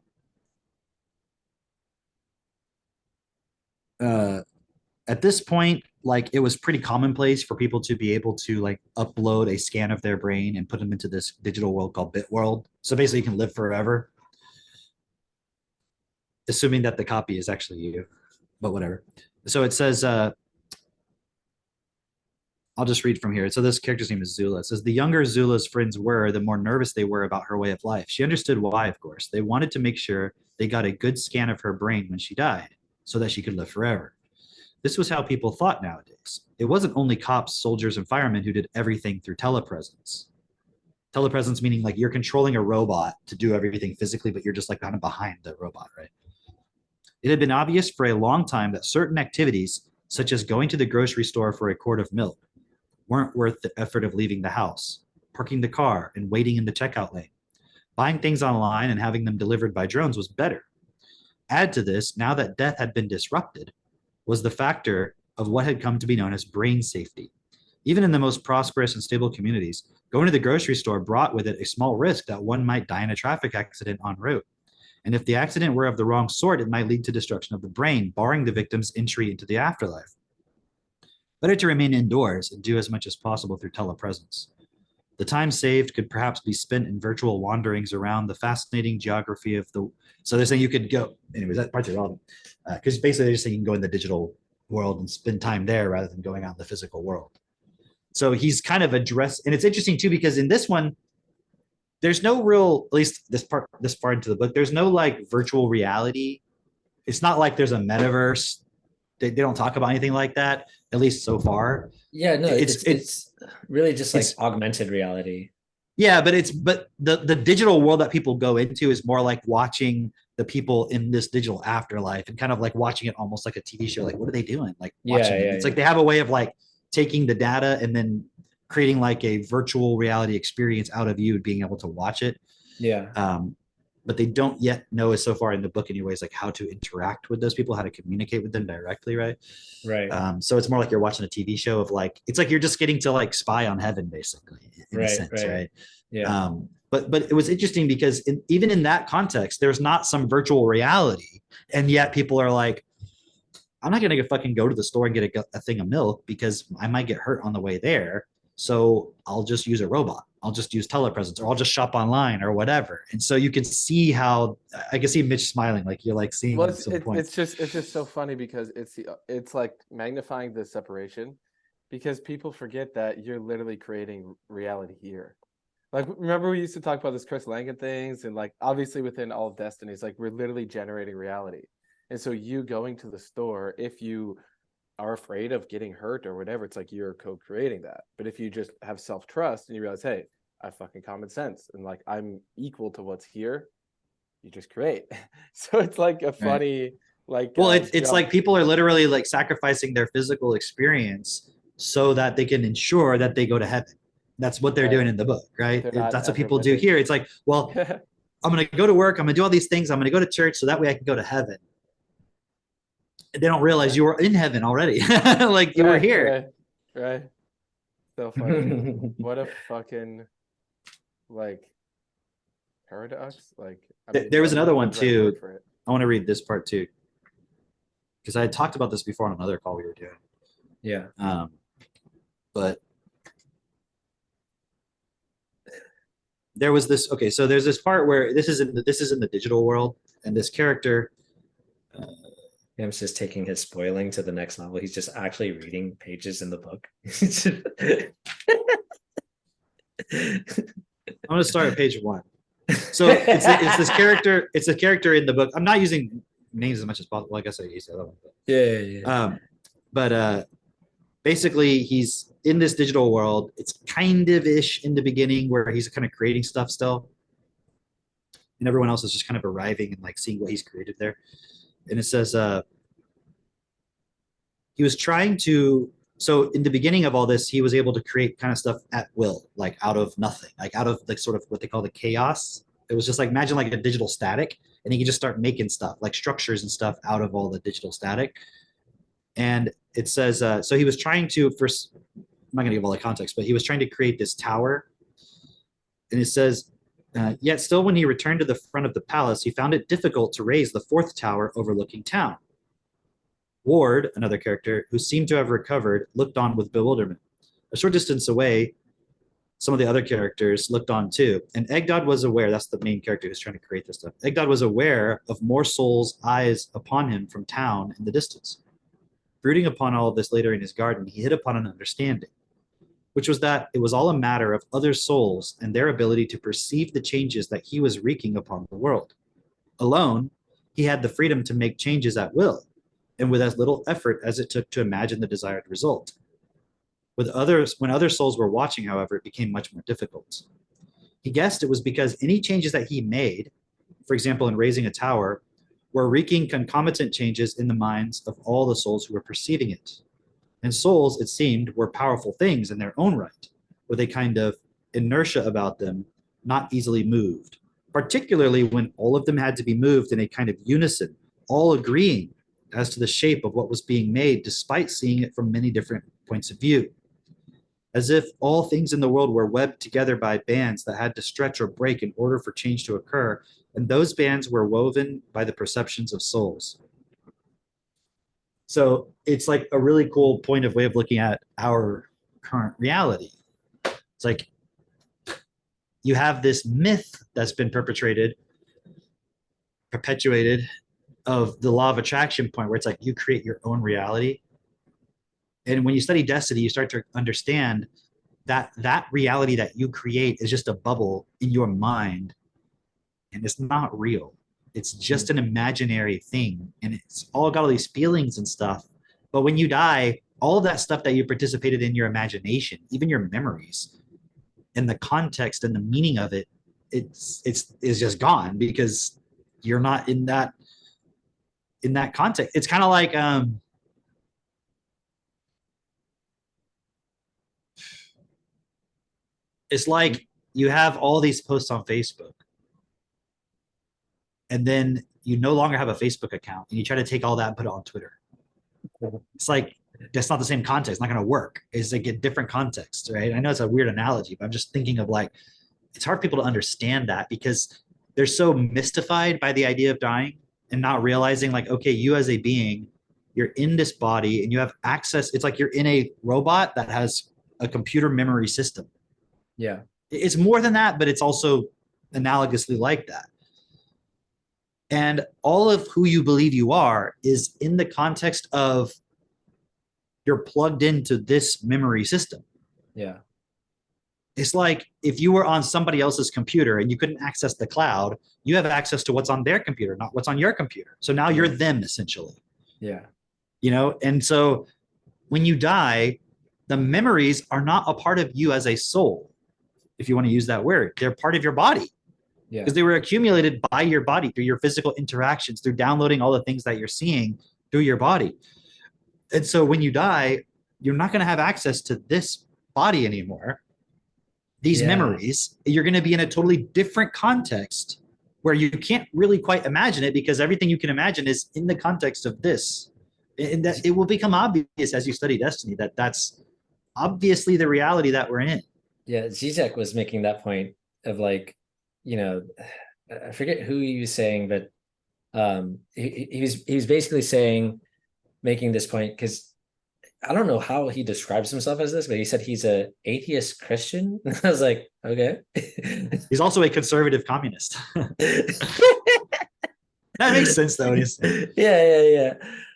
S4: at this point, like it was pretty commonplace for people to be able to like upload a scan of their brain and put them into this digital world called Bit World. So basically, you can live forever, assuming that the copy is actually you. But whatever. So it says, I'll just read from here. So this character's name is Zula. It says the younger Zula's friends were, the more nervous they were about her way of life. She understood why, of course. They wanted to make sure they got a good scan of her brain when she died, so that she could live forever. This was how people thought nowadays. It wasn't only cops, soldiers, and firemen who did everything through telepresence. Telepresence meaning like you're controlling a robot to do everything physically, but you're just like kind of behind the robot, right? It had been obvious for a long time that certain activities, such as going to the grocery store for a quart of milk, weren't worth the effort of leaving the house, parking the car, and waiting in the checkout lane. Buying things online and having them delivered by drones was better. Add to this, now that death had been disrupted, was the factor of what had come to be known as brain safety. Even in the most prosperous and stable communities, going to the grocery store brought with it a small risk that one might die in a traffic accident en route. And if the accident were of the wrong sort, it might lead to destruction of the brain, barring the victim's entry into the afterlife. Better to remain indoors and do as much as possible through telepresence. The time saved could perhaps be spent in virtual wanderings around the fascinating geography of the. So they're saying you could go. Anyways, that part's irrelevant because basically they're just saying you can go in the digital world and spend time there rather than going out in the physical world. So he's kind of addressed, and it's interesting too because in this one, there's no real, at least this far into the book, there's no like virtual reality. It's not like there's a metaverse. They don't talk about anything like that, at least so far.
S3: Yeah, no, it's really just like augmented reality.
S4: Yeah, but the digital world that people go into is more like watching the people in this digital afterlife and kind of like watching it almost like a TV show. Like, what are they doing? Like watching it. It's like they have a way of like taking the data and then creating like a virtual reality experience out of you being able to watch it.
S3: Yeah.
S4: But they don't yet know so far in the book anyways, like how to interact with those people, how to communicate with them directly. Right. So it's more like you're watching a TV show of like, it's like you're just getting to like spy on heaven basically in a sense. Right.
S3: Yeah.
S4: But it was interesting because even in that context, there's not some virtual reality. And yet people are like, I'm not going to fucking go to the store and get a thing of milk because I might get hurt on the way there. So I'll just use a robot. I'll just use telepresence or I'll just shop online or whatever. And so you can see how I can see Mitch smiling, like you're like seeing some points.
S2: It's just so funny because it's like magnifying the separation because people forget that you're literally creating reality here. Like, remember we used to talk about this Chris Langan things and like obviously within all of Destinies, like we're literally generating reality. And so you going to the store, if you are afraid of getting hurt or whatever, it's like you're co-creating that. But if you just have self-trust and you realize, hey, I have fucking common sense and like I'm equal to what's here, you just create. So it's like a funny like
S4: it's like people are literally like sacrificing their physical experience so that they can ensure that they go to heaven. That's what they're doing in the book, right? That's what people do here. It's like, well, I'm going to go to work. I'm going to do all these things. I'm going to go to church so that way I can go to heaven. They don't realize you were in heaven already. Like you were here.
S2: Right. So funny. What a fucking like paradox. Like
S4: I mean, there was another one too. I want to read this part too. Because I had talked about this before on another call we were doing.
S3: Yeah.
S4: But there was this, okay, so there's this part where this is in the digital world, and this character
S3: Ham's just taking his spoiling to the next level. He's just actually reading pages in the book.
S4: I'm going to start at page 1. So it's this character. It's a character in the book. I'm not using names as much as possible. I guess I used the other one. But basically, he's in this digital world. It's kind of ish in the beginning where he's kind of creating stuff still, and everyone else is just kind of arriving and like seeing what he's created there. And it says he was trying to. So in the beginning of all this, he was able to create kind of stuff at will, like out of nothing, like out of like sort of what they call the chaos. It was just like, imagine like a digital static, and he could just start making stuff like structures and stuff out of all the digital static. And it says, so he was trying to first, I'm not going to give all the context, but he was trying to create this tower. And it says, yet still when he returned to the front of the palace, he found it difficult to raise the fourth tower overlooking town. Ward, another character, who seemed to have recovered, looked on with bewilderment. A short distance away, some of the other characters looked on too. And Egdod was aware, that's the main character who's trying to create this stuff. Egdod was aware of more souls' eyes upon him from town in the distance. Brooding upon all of this later in his garden, he hit upon an understanding, which was that it was all a matter of other souls and their ability to perceive the changes that he was wreaking upon the world. Alone, he had the freedom to make changes at will, and with as little effort as it took to imagine the desired result. With others, when other souls were watching, however, it became much more difficult. He guessed it was because any changes that he made, for example, in raising a tower, were wreaking concomitant changes in the minds of all the souls who were perceiving it. And souls, it seemed, were powerful things in their own right, with a kind of inertia about them, not easily moved, particularly when all of them had to be moved in a kind of unison, all agreeing as to the shape of what was being made, despite seeing it from many different points of view. As if all things in the world were webbed together by bands that had to stretch or break in order for change to occur, and those bands were woven by the perceptions of souls. So it's like a really cool point of way of looking at our current reality. It's like you have this myth that's been perpetuated of the law of attraction point, where it's like you create your own reality. And when you study destiny, you start to understand that that reality that you create is just a bubble in your mind, and it's not real. It's just an imaginary thing, and it's all got all these feelings and stuff. But when you die, all of that stuff that you participated in your imagination, even your memories, and the context and the meaning of it, is just gone, because you're not in that context. It's kind of like it's like you have all these posts on Facebook, and then you no longer have a Facebook account, and you try to take all that and put it on Twitter. It's like, that's not the same context. It's not going to work. It's like a different context, right? I know it's a weird analogy, but I'm just thinking of like, it's hard for people to understand that because they're so mystified by the idea of dying and not realizing like, okay, you as a being, you're in this body and you have access. It's like you're in a robot that has a computer memory system.
S3: Yeah.
S4: It's more than that, but it's also analogously like that. And all of who you believe you are is in the context of you're plugged into this memory system.
S3: Yeah.
S4: It's like if you were on somebody else's computer and you couldn't access the cloud, you have access to what's on their computer, not what's on your computer. So now you're them essentially.
S3: Yeah.
S4: You know, and so when you die, the memories are not a part of you as a soul, if you want to use that word. They're part of your body.
S3: Yeah.
S4: Because they were accumulated by your body through your physical interactions, through downloading all the things that you're seeing through your body. And so when you die, you're not going to have access to this body anymore. These memories, you're going to be in a totally different context where you can't really quite imagine it, because everything you can imagine is in the context of this. And that it will become obvious as you study destiny that that's obviously the reality that we're in.
S3: Yeah, Zizek was making that point of like, you know, I forget who he was saying, but he was basically saying, making this point, because I don't know how he describes himself as this, but he said he's a atheist Christian. I was like, okay.
S4: He's also a conservative communist. That makes sense though.
S3: Yeah.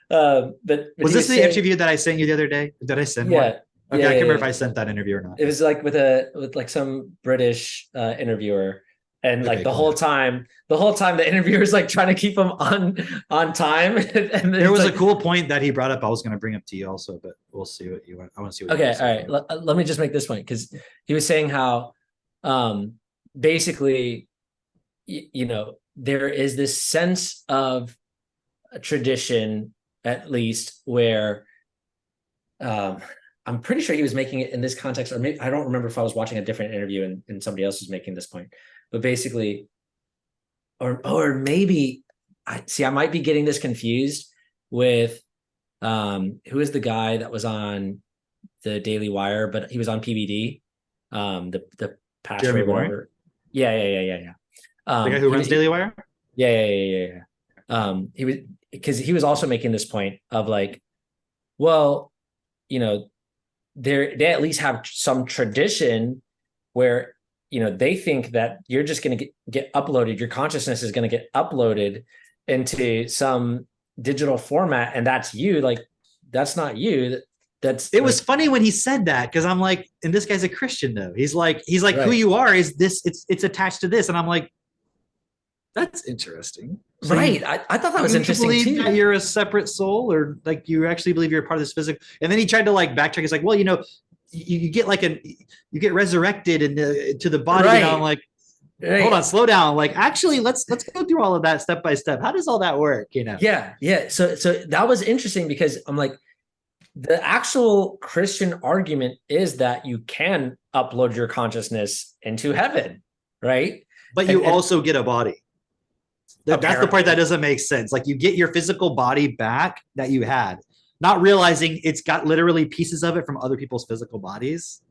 S3: But
S4: was this the interview that I sent you the other day? Did I send one? Okay, I can't remember if I sent that interview or not.
S3: It was like with like some British interviewer, and like the whole time the interviewer's like trying to keep him on time. And
S4: there was
S3: like,
S4: a cool point that he brought up I was going to bring up to you also, but we'll see what you want. I want to see what
S3: okay, all right. Let me just make this point, because he was saying how basically, you know, there is this sense of a tradition, at least, where I'm pretty sure he was making it in this context, or maybe I don't remember if I was watching a different interview and somebody else was making this point, but basically, or maybe I might be getting this confused with Who is the guy that was on the Daily Wire, but he was on PBD, the pastor
S4: Jeremy
S3: or
S4: Boring,
S3: whatever. Yeah.
S4: the guy who runs Daily Wire.
S3: Yeah. He was, because he was also making this point of like, well, you know, they at least have some tradition where, you know, they think that you're just going to get uploaded, your consciousness is going to get uploaded into some digital format, and that's you. Like, that's not you. That's
S4: It was funny when he said that, because I'm like, and this guy's a Christian though. He's like,
S3: Right.
S4: who you are is this. It's attached to this, and I'm like, that's interesting. So
S3: right. I thought that was
S4: you
S3: interesting
S4: believe
S3: too.
S4: that you're a separate soul, or like you actually believe you're a part of this physical. And then he tried to like backtrack. He's like, well, you know, you get like you get resurrected to the body.
S3: Right.
S4: And I'm like,
S3: Right.
S4: hold on, slow down. Like, actually, let's go through all of that step by step. How does all that work? You know?
S3: Yeah. So that was interesting, because I'm like, the actual Christian argument is that you can upload your consciousness into heaven, right?
S4: But you
S3: And
S4: also get a body. That's the part that doesn't make sense. Like, you get your physical body back that you had, not realizing it's got literally pieces of it from other people's physical bodies,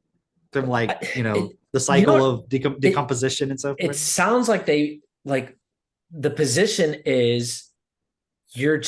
S4: from like, you know, the cycle of decomposition and so forth.
S3: It sounds like the position is you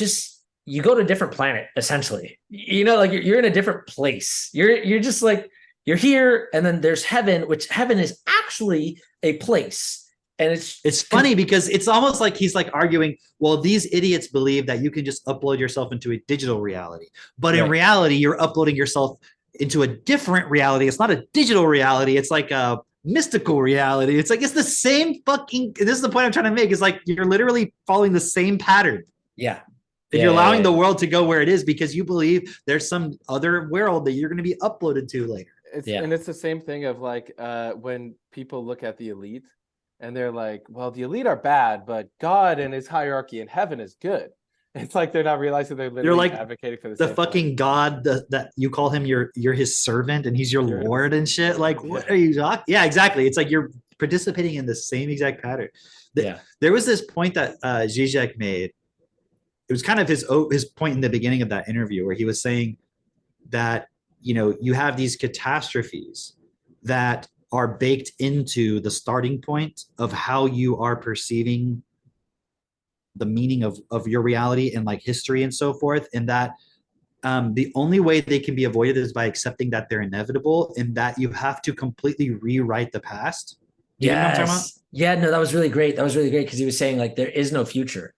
S3: go to a different planet, essentially. You know, like you're in a different place. You're just like, you're here, and then there's heaven, which heaven is actually a place. And it's
S4: funny because it's almost like he's like arguing, well, these idiots believe that you can just upload yourself into a digital reality. But in reality, you're uploading yourself into a different reality. It's not a digital reality. It's like a mystical reality. It's like, it's the same fucking, this is the point I'm trying to make. Is like, you're literally following the same pattern.
S3: Yeah.
S4: If you're allowing the world to go where it is because you believe there's some other world that you're going to be uploaded to later.
S2: And it's the same thing of like when people look at the elite and they're like, well, the elite are bad, but God and his hierarchy in heaven is good. It's like they're not realizing they're literally
S4: like
S2: advocating for the
S4: same fucking thing. God that you call him you're his servant and he's your Lord and shit. Like, what are you talking? Yeah, exactly. It's like you're participating in the same exact pattern. There was this point that Zizek made. It was kind of his point in the beginning of that interview where he was saying that, you know, you have these catastrophes that are baked into the starting point of how you are perceiving the meaning of your reality and like history and so forth. And that the only way they can be avoided is by accepting that they're inevitable and that you have to completely rewrite the past.
S3: Yes. Yeah, no, that was really great. That was really great, because he was saying like, there is no future.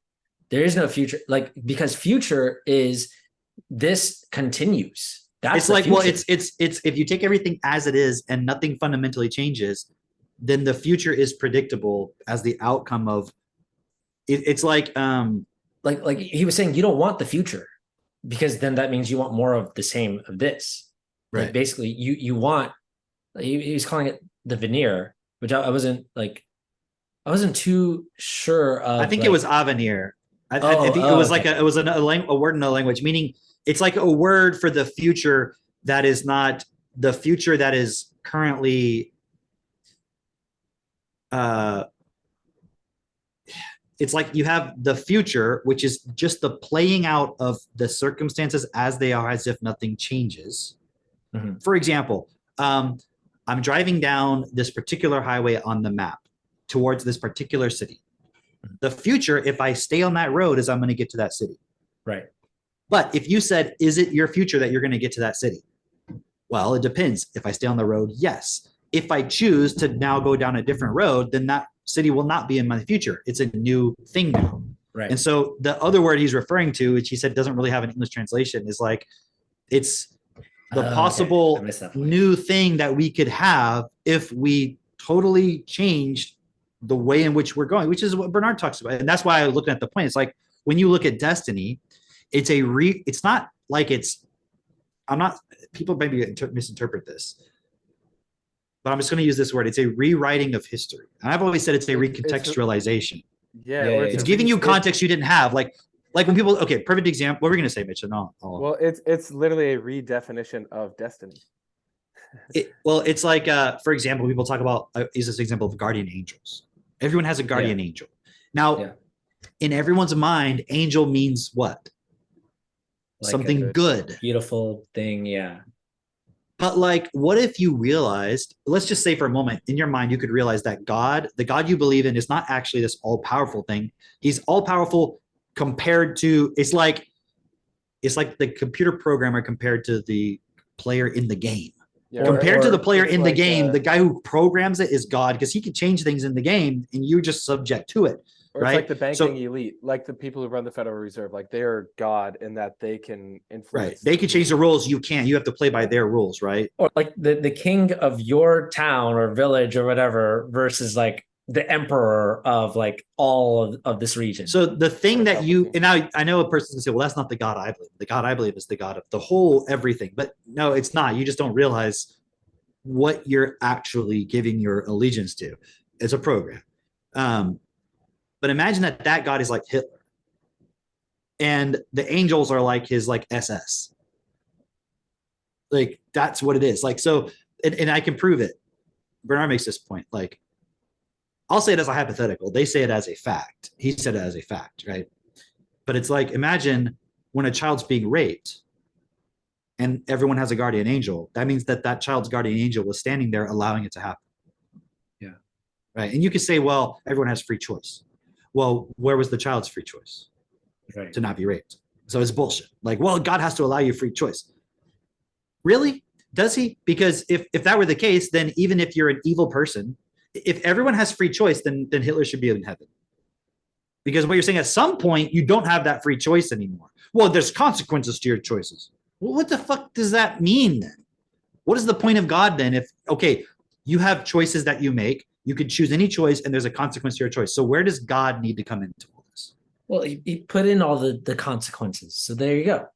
S3: There is no future, like, because future is this continues. That's
S4: it's like, future. Well, it's if you take everything as it is and nothing fundamentally changes, then the future is predictable as the outcome of it. It's like
S3: he was saying, you don't want the future, because then that means you want more of the same of this. Right. Like basically you want, he was calling it the veneer, which I wasn't too sure of.
S4: I think it was avenir. I think it was like a word in a language, meaning it's like a word for the future that is not the future that is currently it's like you have the future, which is just the playing out of the circumstances as they are, as if nothing changes. Mm-hmm. For example, I'm driving down this particular highway on the map towards this particular city. The future, if I stay on that road, is I'm going to get to that city.
S3: Right.
S4: But if you said, is it your future that you're going to get to that city? Well, it depends. If I stay on the road, yes. If I choose to now go down a different road, then that city will not be in my future. It's a new thing now.
S3: Right.
S4: And so the other word he's referring to, which he said doesn't really have an English translation, is like, it's the possible new thing that we could have if we totally changed the way in which we're going, which is what Bernard talks about. And that's why I look at the point. It's like, when you look at destiny, it's not like people maybe misinterpret this, but I'm just going to use this word. It's a rewriting of history. And I've always said it's a recontextualization. It's giving you context you didn't have. Like when people, perfect example. What were we going to say, Mitch?
S2: Well, it's literally a redefinition of destiny.
S4: It's like, for example, people talk about, use this example of guardian angels. Everyone has a guardian angel. Now, in everyone's mind, angel means what?
S3: like
S4: something
S3: a
S4: good.
S3: beautiful thing. Yeah.
S4: But like, what if you realized, let's just say for a moment, in your mind, you could realize that God, the God you believe in, is not actually this all-powerful thing. He's all-powerful compared to, it's like the computer programmer compared to the player in the game.
S2: Yeah,
S4: Compared to the player
S2: it's
S4: in the
S2: like,
S4: game, the guy who programs it is God, because he can change things in the game and you're just subject to it.
S2: Or it's
S4: right?
S2: like the banking
S4: So-
S2: elite, like the people who run the Federal Reserve, like they're God in that they can influence.
S4: Right. They can change the rules. You can't. You have to play by their rules, right?
S3: Or like the king of your town or village or whatever versus like the emperor of like all of this region.
S4: So the thing
S2: Or
S4: that you,
S2: Palpatine.
S4: and I know a person can say, well, that's not the God I believe. The God I believe is the God of the whole everything. But no, it's not. You just don't realize what you're actually giving your allegiance to. It's a program. But imagine that God is like Hitler. And the angels are like his like SS. Like that's what it is. Like, so, and I can prove it. Bernard makes this point. Like, I'll say it as a hypothetical. They say it as a fact. He said it as a fact, right? But it's like, imagine when a child's being raped and everyone has a guardian angel. That means that that child's guardian angel was standing there allowing it to happen.
S3: Yeah.
S4: Right. And you could say, well, everyone has free choice. Well, where was the child's free choice?
S3: Right.
S4: To not be raped. So it's bullshit. Like, well, God has to allow you free choice. Really? Does he? Because if that were the case, then even if you're an evil person, if everyone has free choice, then Hitler should be in heaven. Because what you're saying, at some point, you don't have that free choice anymore. Well, there's consequences to your choices. Well, what the fuck does that mean then? What is the point of God then? If, okay, you have choices that you make, you could choose any choice and there's a consequence to your choice. So where does God need to come into all this?
S3: Well, he put in all the consequences. So there you go.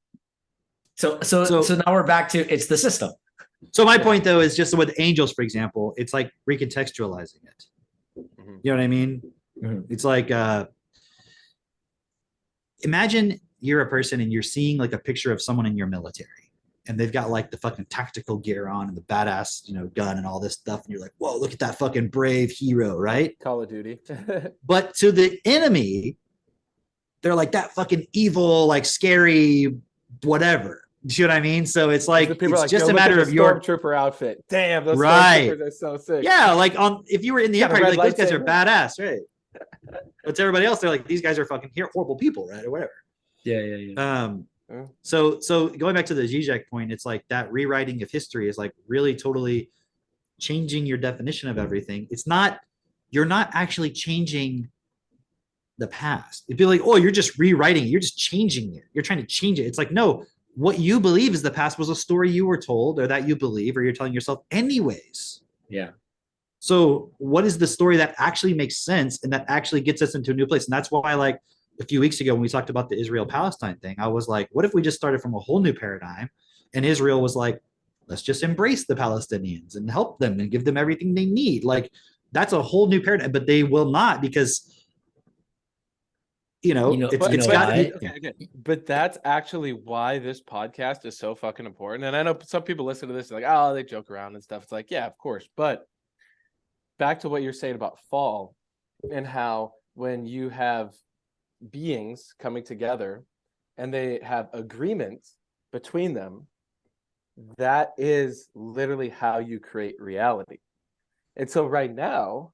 S3: So now we're back to it's the system.
S4: So my point though is just with angels, for example, it's like recontextualizing it.
S2: Mhm.
S4: You know what I mean?
S3: Mhm.
S4: It's like imagine you're a person and you're seeing like a picture of someone in your military and they've got like the fucking tactical gear on and the badass, gun and all this stuff. And you're like, whoa, look at that fucking brave hero, right?
S2: Call of Duty.
S4: But to the enemy, they're like that fucking evil, like scary, whatever. Do you see what I mean? So it's like,
S2: The people
S4: it's
S2: are like,
S4: just
S2: "Yo,
S4: a
S2: look at
S4: matter
S2: the
S4: of your,
S2: stormtrooper outfit. Damn, those
S4: Right.
S2: stormtroopers are so sick.
S4: yeah, like if you were in the
S2: Got a
S4: Empire, you're
S2: red
S4: like, those guys are
S2: lightsaber.
S4: badass, right? But to everybody else, they're like, these guys are fucking horrible people, right? Or whatever.
S3: Yeah.
S2: Yeah.
S4: So going back to the Zizek point, it's like that rewriting of history is like really totally changing your definition of everything. It's not, you're not actually changing the past. It'd be like, oh, you're just rewriting it. You're just changing it. You're trying to change it. It's like, no, what you believe is the past was a story you were told or that you believe or you're telling yourself anyways.
S3: Yeah.
S4: So what is the story that actually makes sense and that actually gets us into a new place? And that's why, like a few weeks ago when we talked about the Israel-Palestine thing, I was like, what if we just started from a whole new paradigm? And Israel was like, let's just embrace the Palestinians and help them and give them everything they need. Like that's a whole new paradigm, but they will not because it's got
S3: why?
S2: Okay. But that's actually why this podcast is so fucking important. And I know some people listen to this and like, oh, they joke around and stuff. It's like, yeah, of course. But back to what you're saying about fall and how when you have beings coming together and they have agreements between them, that is literally how you create reality. And so right now,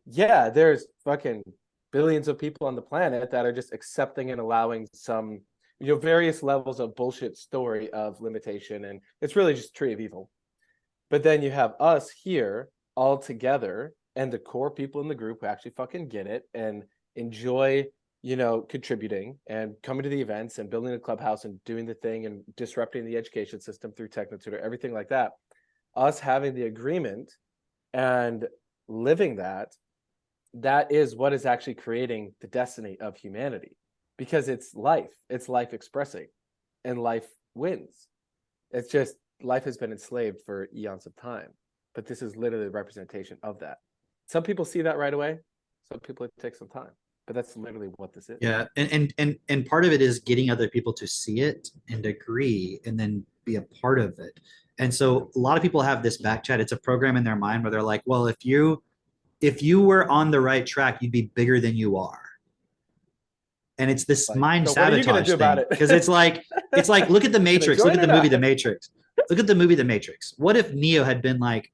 S2: yeah, there's fucking billions of people on the planet that are just accepting and allowing some, various levels of bullshit story of limitation. And it's really just a tree of evil. But then you have us here all together and the core people in the group who actually fucking get it and enjoy, contributing and coming to the events and building the clubhouse and doing the thing and disrupting the education system through TechnoTutor, everything like that. Us having the agreement and living that is what is actually creating the destiny of humanity, because it's life expressing, and life wins. It's just life has been enslaved for eons of time, but this is literally the representation of that. Some people see that right away, some people it takes some time, but that's literally what this is.
S4: Yeah, and part of it is getting other people to see it and agree and then be a part of it. And so a lot of people have this back chat. It's a program in their mind where they're like, well, if you were on the right track, you'd be bigger than you are. And it's this
S2: Like,
S4: mind
S2: so what are you gonna
S4: sabotage
S2: do about
S4: thing
S2: it?
S4: because it's like It's like, look at the Matrix. Look
S2: join
S4: at the
S2: or
S4: movie
S2: not?
S4: The Matrix. Look at the movie The Matrix. What if Neo had been like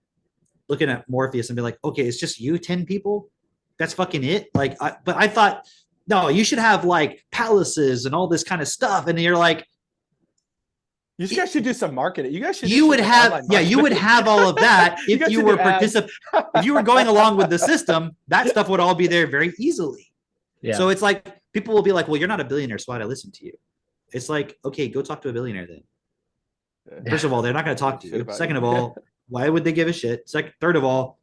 S4: looking at Morpheus and be like, okay, it's just you 10 people? That's fucking it? Like, but I thought, no, you should have like palaces and all this kind of stuff. And you're like,
S2: You guys should do some marketing. You guys should.
S4: you would have, yeah, you would have all of that
S2: You
S4: if
S2: guys
S4: you
S2: should
S4: were
S2: do ads.
S4: if you were going along with the system, that stuff would all be there very easily.
S3: Yeah.
S4: So it's like, people will be like, well, you're not a billionaire, so why'd I listen to you? It's like, okay, go talk to a billionaire then. First of all, they're not going to talk to
S2: Shit
S4: you.
S2: about
S4: Second
S2: you.
S4: of all, why would they give a shit? Third of all,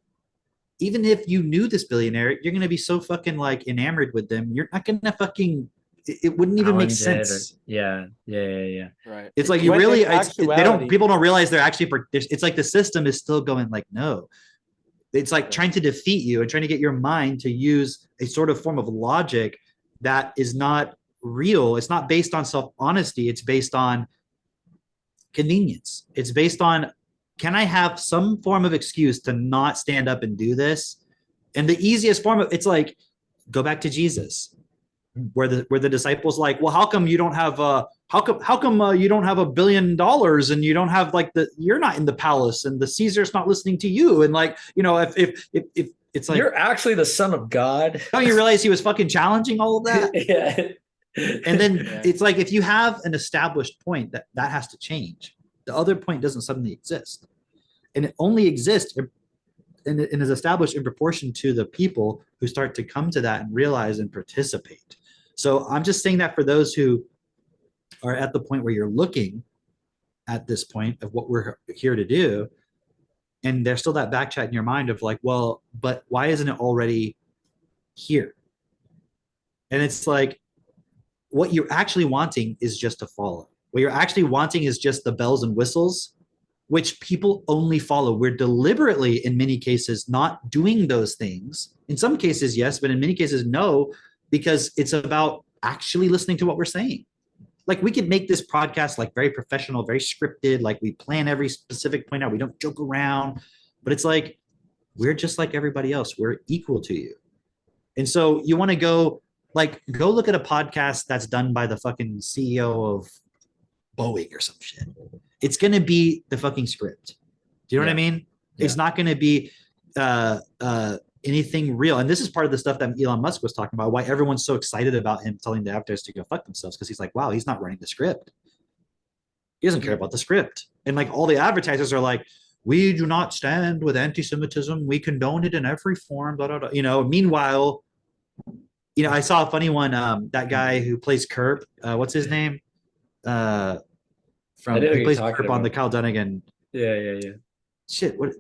S4: even if you knew this billionaire, you're going to be so fucking like enamored with them. You're not going to fucking, it wouldn't even make
S3: Challenge it or-
S4: sense.
S3: yeah.
S2: Right.
S4: It's like you
S2: When
S4: really,
S2: in
S4: they don't,
S2: actuality-
S4: people don't realize they're actually, it's like the system is still going like, no. It's like
S2: Right.
S4: trying to defeat you and trying to get your mind to use a sort of form of logic that is not real. It's not based on self-honesty. It's based on convenience. It's based on, can I have some form of excuse to not stand up and do this? And the easiest form of, it's like, go back to Jesus, where the disciples like, well, how come you don't have how come you don't have $1 billion and you don't have like you're not in the palace and the Caesar's not listening to you, and like, you know, if it's like,
S3: You're actually the son of God.
S4: don't you realize he was fucking challenging all of that?
S3: Yeah.
S4: And then
S2: Yeah.
S4: it's like, if you have an established point, that has to change. The other point doesn't suddenly exist, and it only exists and is established in proportion to the people who start to come to that and realize and participate. So I'm just saying that for those who are at the point where you're looking at this point of what we're here to do, and there's still that back chat in your mind of like, well, but why isn't it already here? And it's like, what you're actually wanting is just to follow. What you're actually wanting is just the bells and whistles, which people only follow. We're deliberately, in many cases, not doing those things. In some cases, yes, but in many cases, no, because it's about actually listening to what we're saying. Like, we could make this podcast like very professional, very scripted, like we plan every specific point out, we don't joke around, but it's like, we're just like everybody else. We're equal to you. And so you want to go look at a podcast that's done by the fucking CEO of Boeing or some shit. It's going to be the fucking script. Do you know what I mean?
S3: Yeah.
S4: It's not going to be anything real. And this is part of the stuff that Elon Musk was talking about, why everyone's so excited about him telling the actors to go fuck themselves, because he's like, wow, he's not running the script. He doesn't care about the script. And like, all the advertisers are like, we do not stand with anti-Semitism. We condone it in every form. Blah, blah, blah. You know, meanwhile, you know, I saw a funny one. That guy who plays Kurt, what's his name? He
S3: know who
S4: plays
S3: you're talking
S4: Kurt on the
S3: about.
S4: Kyle Dunnigan.
S3: Yeah.
S4: Shit, what?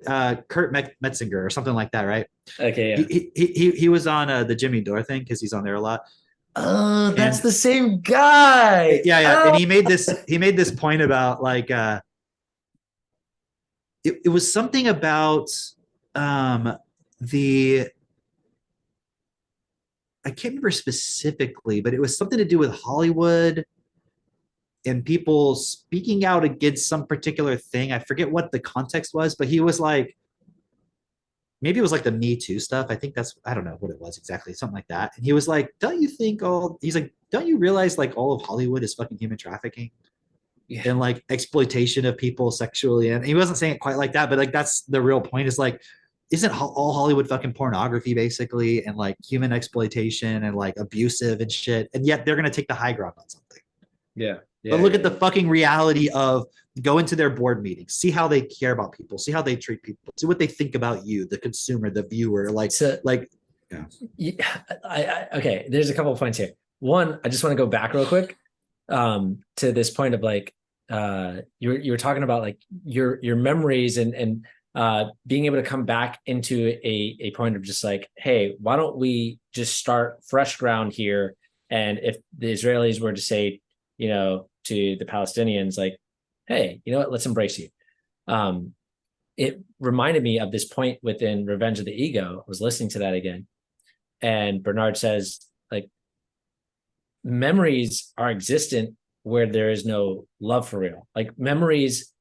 S4: Kurt Metzinger or something like that, right?
S3: Okay, yeah.
S4: He was on the Jimmy Dore thing because he's on there a lot.
S3: Oh, that's
S4: And-
S3: the same guy.
S4: Yeah.
S3: Oh.
S4: And he made this point about like it was something about the, I can't remember specifically, but it was something to do with Hollywood and people speaking out against some particular thing. I forget what the context was, but he was like, maybe it was like the Me Too stuff. I think I don't know what it was exactly, something like that. And he was like, don't you realize like all of Hollywood is fucking human trafficking?
S3: Yeah.
S4: And like exploitation of people sexually? And he wasn't saying it quite like that, but like, that's the real point, is like, isn't all Hollywood fucking pornography basically, and like human exploitation and like abusive and shit? And yet they're going to take the high ground on something.
S3: Yeah.
S4: But look at the fucking reality of, go into their board meetings, see how they care about people, see how they treat people, see what they think about you, the consumer, the viewer.
S3: Okay, there's a couple of points here. One, I just want to go back real quick to this point of like you were talking about like your memories and being able to come back into a point of just like, hey, why don't we just start fresh ground here? And if the Israelis were to say, you know, to the Palestinians, like, hey, you know what, let's embrace you. It reminded me of this point within Revenge of the Ego. I was listening to that again. And Bernard says, like, memories are existent where there is no love for real. Like, memories,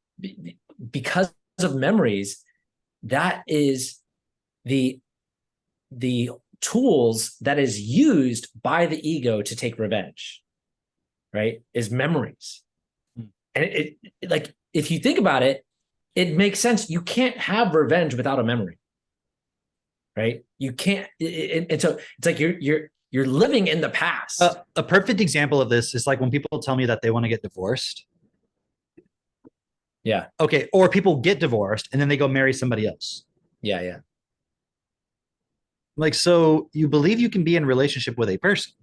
S3: because of memories, that is the tools that is used by the ego to take revenge, right? Is memories. And like, if you think about it, it makes sense. You can't have revenge without a memory, right? You can't. And so it's like you're living in the past.
S4: A perfect example of this is like when people tell me that they want to get divorced.
S3: Yeah.
S4: Okay. Or people get divorced and then they go marry somebody else.
S3: Yeah. Yeah.
S4: Like, so you believe you can be in relationship with a person.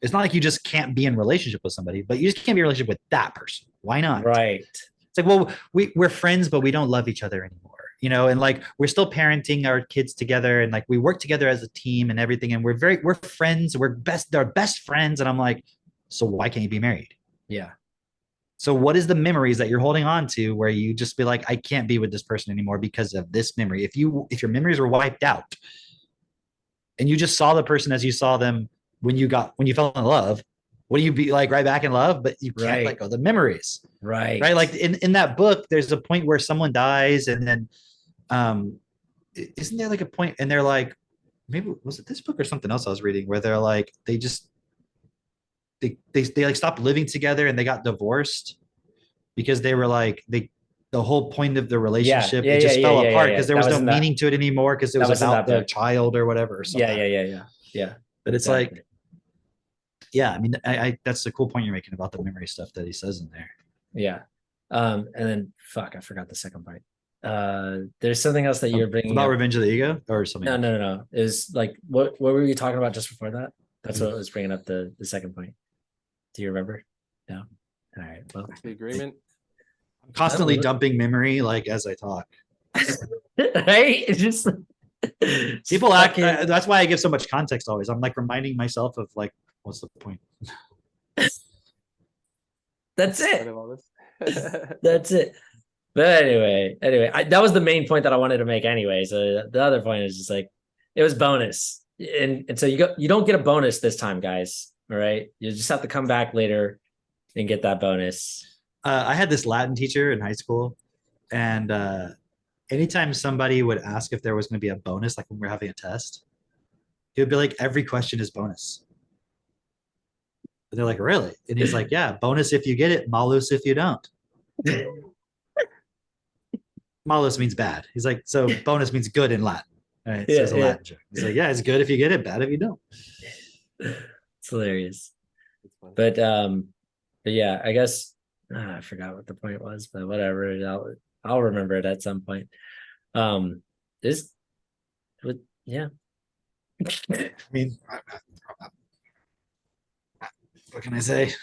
S4: It's not like you just can't be in relationship with somebody, but you just can't be in relationship with that person. Why not?
S3: Right.
S4: It's like, well, we're friends, but we don't love each other anymore, you know, and like we're still parenting our kids together and like we work together as a team and everything. And we're friends, they're best friends. And I'm like, so why can't you be married?
S3: Yeah.
S4: So what is the memories that you're holding on to where you just be like, I can't be with this person anymore because of this memory? If your memories were wiped out and you just saw the person as you saw them when you fell in love, would you be like right back in love? But you can't let go of the memories.
S3: Right.
S4: Like in that book, there's a point where someone dies, and then isn't there like a point and they're like, maybe was it this book or something else I was reading where they're like they like stopped living together and they got divorced because they were like the whole point of the relationship it just fell apart because there was no meaning to it anymore because it was about their child or whatever or something.
S3: Yeah.
S4: But it's like, yeah, I mean, I that's the cool point you're making about the memory stuff that he says in there.
S3: Yeah. And then I forgot the second part. There's something else that you're bringing
S4: about
S3: up.
S4: Revenge of the Ego or something.
S3: No. Is like what were you talking about just before that? That's what was bringing up the second point. Do you remember? No. All right. Well,
S2: the agreement.
S4: I'm constantly dumping memory like as I talk.
S3: Right? It's just
S4: people act. That's why I give so much context always. I'm like reminding myself of like, what's the point?
S3: That's it. That's it. But anyway, that was the main point that I wanted to make anyway. So the other point is just like, it was bonus. And so you don't get a bonus this time, guys. All right. You just have to come back later and get that bonus.
S4: I had this Latin teacher in high school, and anytime somebody would ask if there was going to be a bonus, like when we're having a test, he would be like, every question is bonus. And they're like, really? And he's like, yeah, bonus if you get it, malus if you don't. Malus means bad. He's like, so bonus means good in Latin. Right? So it's a Latin joke. He's like, yeah, it's good if you get it, bad if you don't.
S3: It's hilarious. But yeah, I guess I forgot what the point was, but whatever. I'll remember it at some point. Yeah.
S4: I mean, what can I say?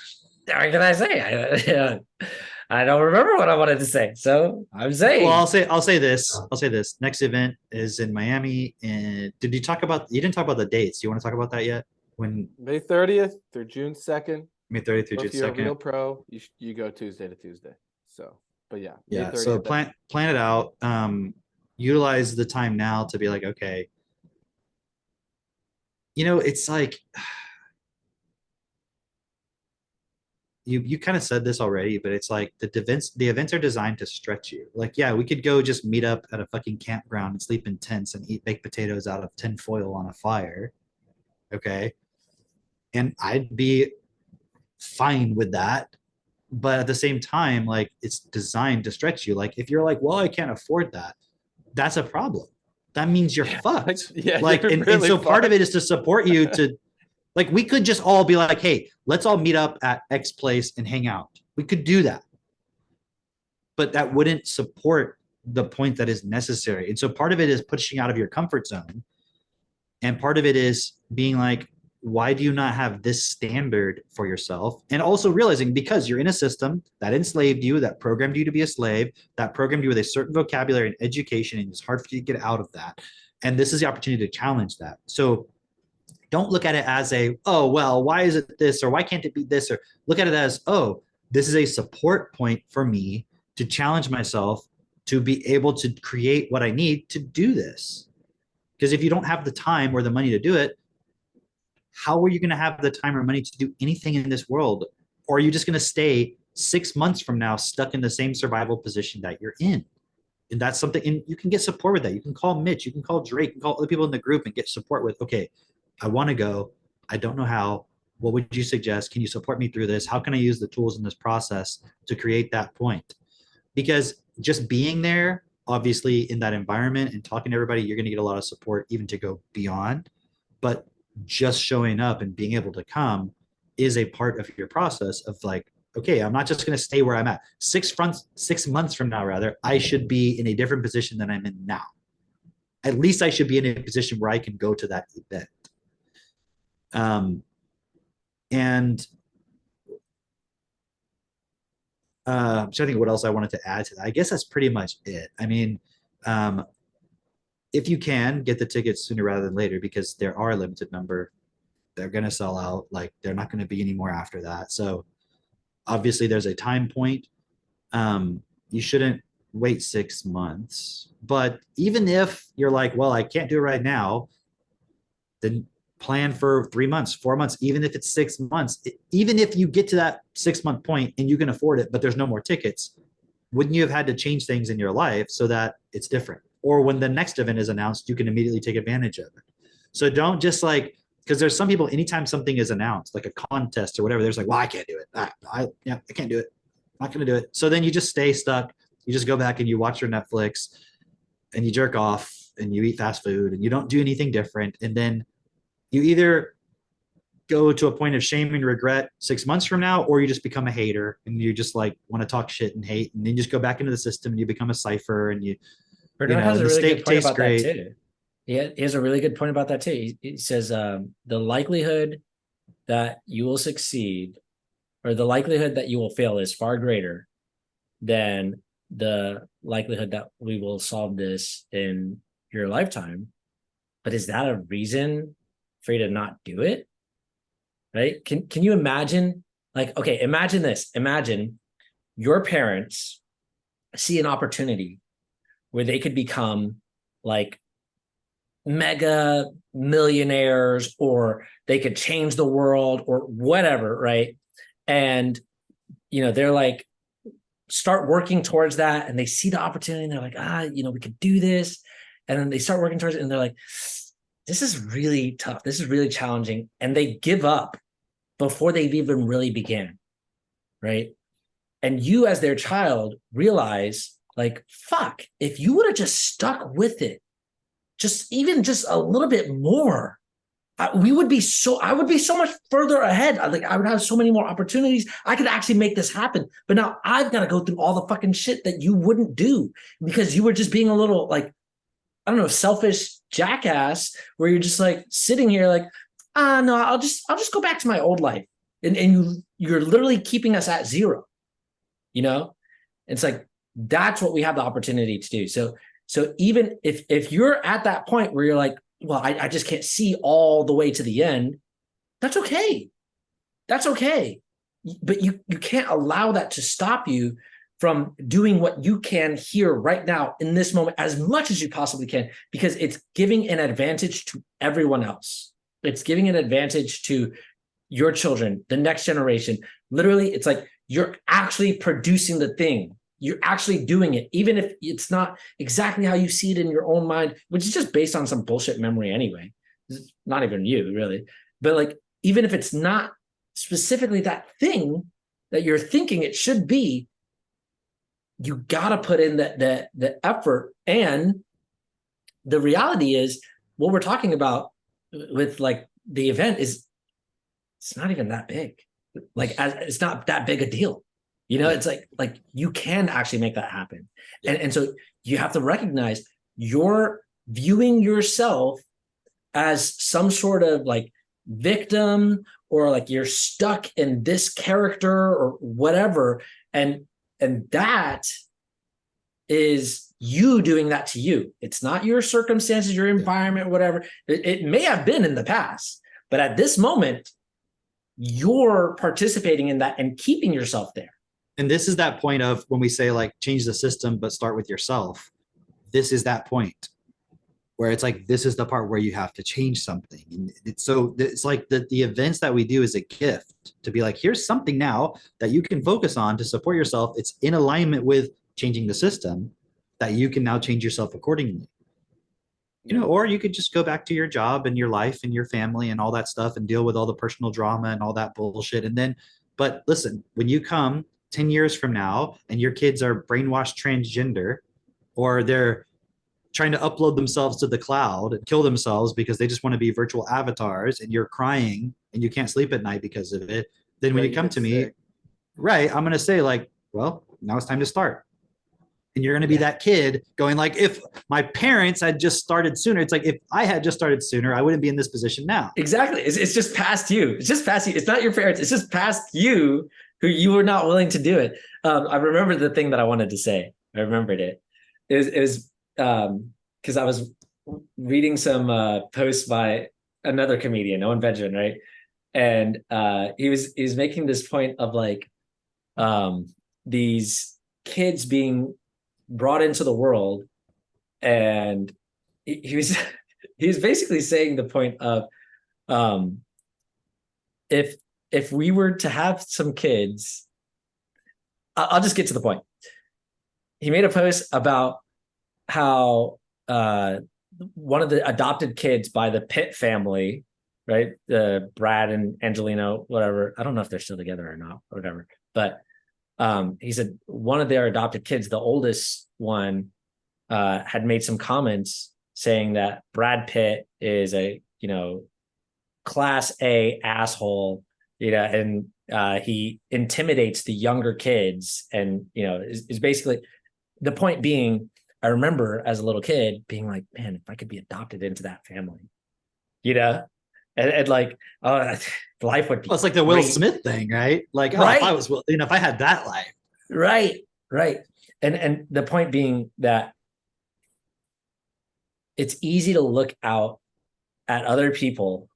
S3: What can I say? I don't remember what I wanted to say, so I'm saying.
S4: Well, I'll say this. Next event is in Miami, and did you talk about? You didn't talk about the dates. Do you want to talk about that yet? When
S2: May 30th through June 2nd.
S4: May 30th through June 2nd. If you're a
S2: real pro, you go Tuesday to Tuesday. So, but yeah.
S4: Yeah. So plan it out. Utilize the time now to be like, okay. You know, it's like. You kind of said this already, but it's like the events are designed to stretch you. Like, yeah, we could go just meet up at a fucking campground and sleep in tents and eat baked potatoes out of tin foil on a fire. Okay. And I'd be fine with that. But at the same time, like it's designed to stretch you. Like if you're like, well, I can't afford that, that's a problem. That means you're fucked. Like, and so part of it is to support you to. Like we could just all be like, hey, let's all meet up at X place and hang out. We could do that. But that wouldn't support the point that is necessary. And so part of it is pushing out of your comfort zone. And part of it is being like, why do you not have this standard for yourself? And also realizing because you're in a system that enslaved you, that programmed you to be a slave, that programmed you with a certain vocabulary and education, and it's hard for you to get out of that. And this is the opportunity to challenge that. So don't look at it as oh, well, why is it this? Or why can't it be this? Or look at it as, oh, this is a support point for me to challenge myself to be able to create what I need to do this. Because if you don't have the time or the money to do it, how are you going to have the time or money to do anything in this world? Or are you just going to stay 6 months from now stuck in the same survival position that you're in? And that's something, and you can get support with that. You can call Mitch, you can call Drake, you can call other people in the group and get support with, okay, I want to go. I don't know how. What would you suggest? Can you support me through this? How can I use the tools in this process to create that point? Because just being there, obviously in that environment and talking to everybody, you're going to get a lot of support even to go beyond. But just showing up and being able to come is a part of your process of like, okay, I'm not just going to stay where I'm at. 6 months from now, rather, I should be in a different position than I'm in now. At least I should be in a position where I can go to that event. And I'm trying to think what else I wanted to add to that. I guess that's pretty much it. I mean, if you can get the tickets sooner rather than later, because there are a limited number, they're going to sell out. Like they're not going to be any more after that. So obviously there's a time point. You shouldn't wait 6 months, but even if you're like, well, I can't do it right now, then plan for 3 months, 4 months, even if it's 6 months. Even if you get to that 6 month point and you can afford it, but there's no more tickets, wouldn't you have had to change things in your life so that it's different? Or when the next event is announced, you can immediately take advantage of it. So don't just like, because there's some people, anytime something is announced, like a contest or whatever, there's like, well, I can't do it. I can't do it. I'm not going to do it. So then you just stay stuck. You just go back and you watch your Netflix and you jerk off and you eat fast food and you don't do anything different. And then you either go to a point of shame and regret 6 months from now, or you just become a hater and you just like want to talk shit and hate. And then you just go back into the system and you become a cipher and
S3: Bernard has a
S4: the
S3: really
S4: steak
S3: good point
S4: tastes
S3: about
S4: great.
S3: that too. Yeah, he has a really good point about that too. He says the likelihood that you will succeed or the likelihood that you will fail is far greater than the likelihood that we will solve this in your lifetime. But is that a reason for you to not do it? Right? Can you imagine? Like, okay, imagine this. Imagine your parents see an opportunity where they could become like mega millionaires, or they could change the world or whatever, right? And they're like, start working towards that, and they see the opportunity and they're like, we could do this. And then they start working towards it and they're like, this is really tough. This is really challenging. And they give up before they've even really began, right? And you as their child realize like, fuck, if you would have just stuck with it, just a little bit more, I would be so much further ahead. I would have so many more opportunities. I could actually make this happen. But now I've got to go through all the fucking shit that you wouldn't do because you were just being a little like, I don't know, selfish jackass, where you're just like sitting here like, no, I'll just go back to my old life. And you're literally keeping us at zero, It's like, that's what we have the opportunity to do. So even if you're at that point where you're like, well, I just can't see all the way to the end, that's okay. That's okay. But you can't allow that to stop you from doing what you can here right now in this moment as much as you possibly can, because it's giving an advantage to everyone else. It's giving an advantage to your children, the next generation. Literally, it's like you're actually producing the thing. You're actually doing it, even if it's not exactly how you see it in your own mind, which is just based on some bullshit memory anyway. It's not even you, really. But like, even if it's not specifically that thing that you're thinking it should be, you got to put in the effort. And the reality is, what we're talking about with like the event is, it's not even that big. Like, it's not that big a deal. It's like you can actually make that happen. And so you have to recognize you're viewing yourself as some sort of like victim, or like you're stuck in this character or whatever. And that is you doing that to you. It's not your circumstances, your environment, whatever. It may have been in the past, but at this moment, you're participating in that and keeping yourself there.
S4: And this is that point of when we say like change the system, but start with yourself. This is that point where it's like, this is the part where you have to change something. And it's like the events that we do is a gift to be like, here's something now that you can focus on to support yourself. It's in alignment with changing the system, that you can now change yourself accordingly. You know, or you could just go back to your job and your life and your family and all that stuff and deal with all the personal drama and all that bullshit. And then, but listen, when you come 10 years from now and your kids are brainwashed transgender, or they're trying to upload themselves to the cloud and kill themselves because they just want to be virtual avatars, and you're crying and you can't sleep at night because of it, then when
S2: Yeah,
S4: you come
S2: get
S4: to me,
S2: sick.
S4: right, I'm going to say like, well, now it's time to start. And you're going to be
S3: Yeah.
S4: that kid going like, if my parents had just started sooner, it's like, if I had just started sooner, I wouldn't be in this position now.
S3: Exactly. It's just past you. It's just past you. It's not your parents. It's just past you who you were not willing to do it. I remember the thing that I wanted to say. I remembered it. It was because I was reading some posts by another comedian, Owen Benjamin, right? And he was making this point of like these kids being brought into the world, and he was he was basically saying the point of um if we were to have some kids, I'll just get to the point. He made a post about how one of the adopted kids by the Pitt family, right? The Brad and Angelina, whatever. I don't know if they're still together or not, or whatever. But he said one of their adopted kids, the oldest one, had made some comments saying that Brad Pitt is a, class A asshole, and he intimidates the younger kids, and is basically the point being. I remember as a little kid being like, man, if I could be adopted into that family, and like, life would be.
S4: Well, it's like the Will
S3: great.
S4: Smith thing, right? Like,
S3: right.
S4: If I was, if I had that life,
S3: right, and the point being that it's easy to look out at other people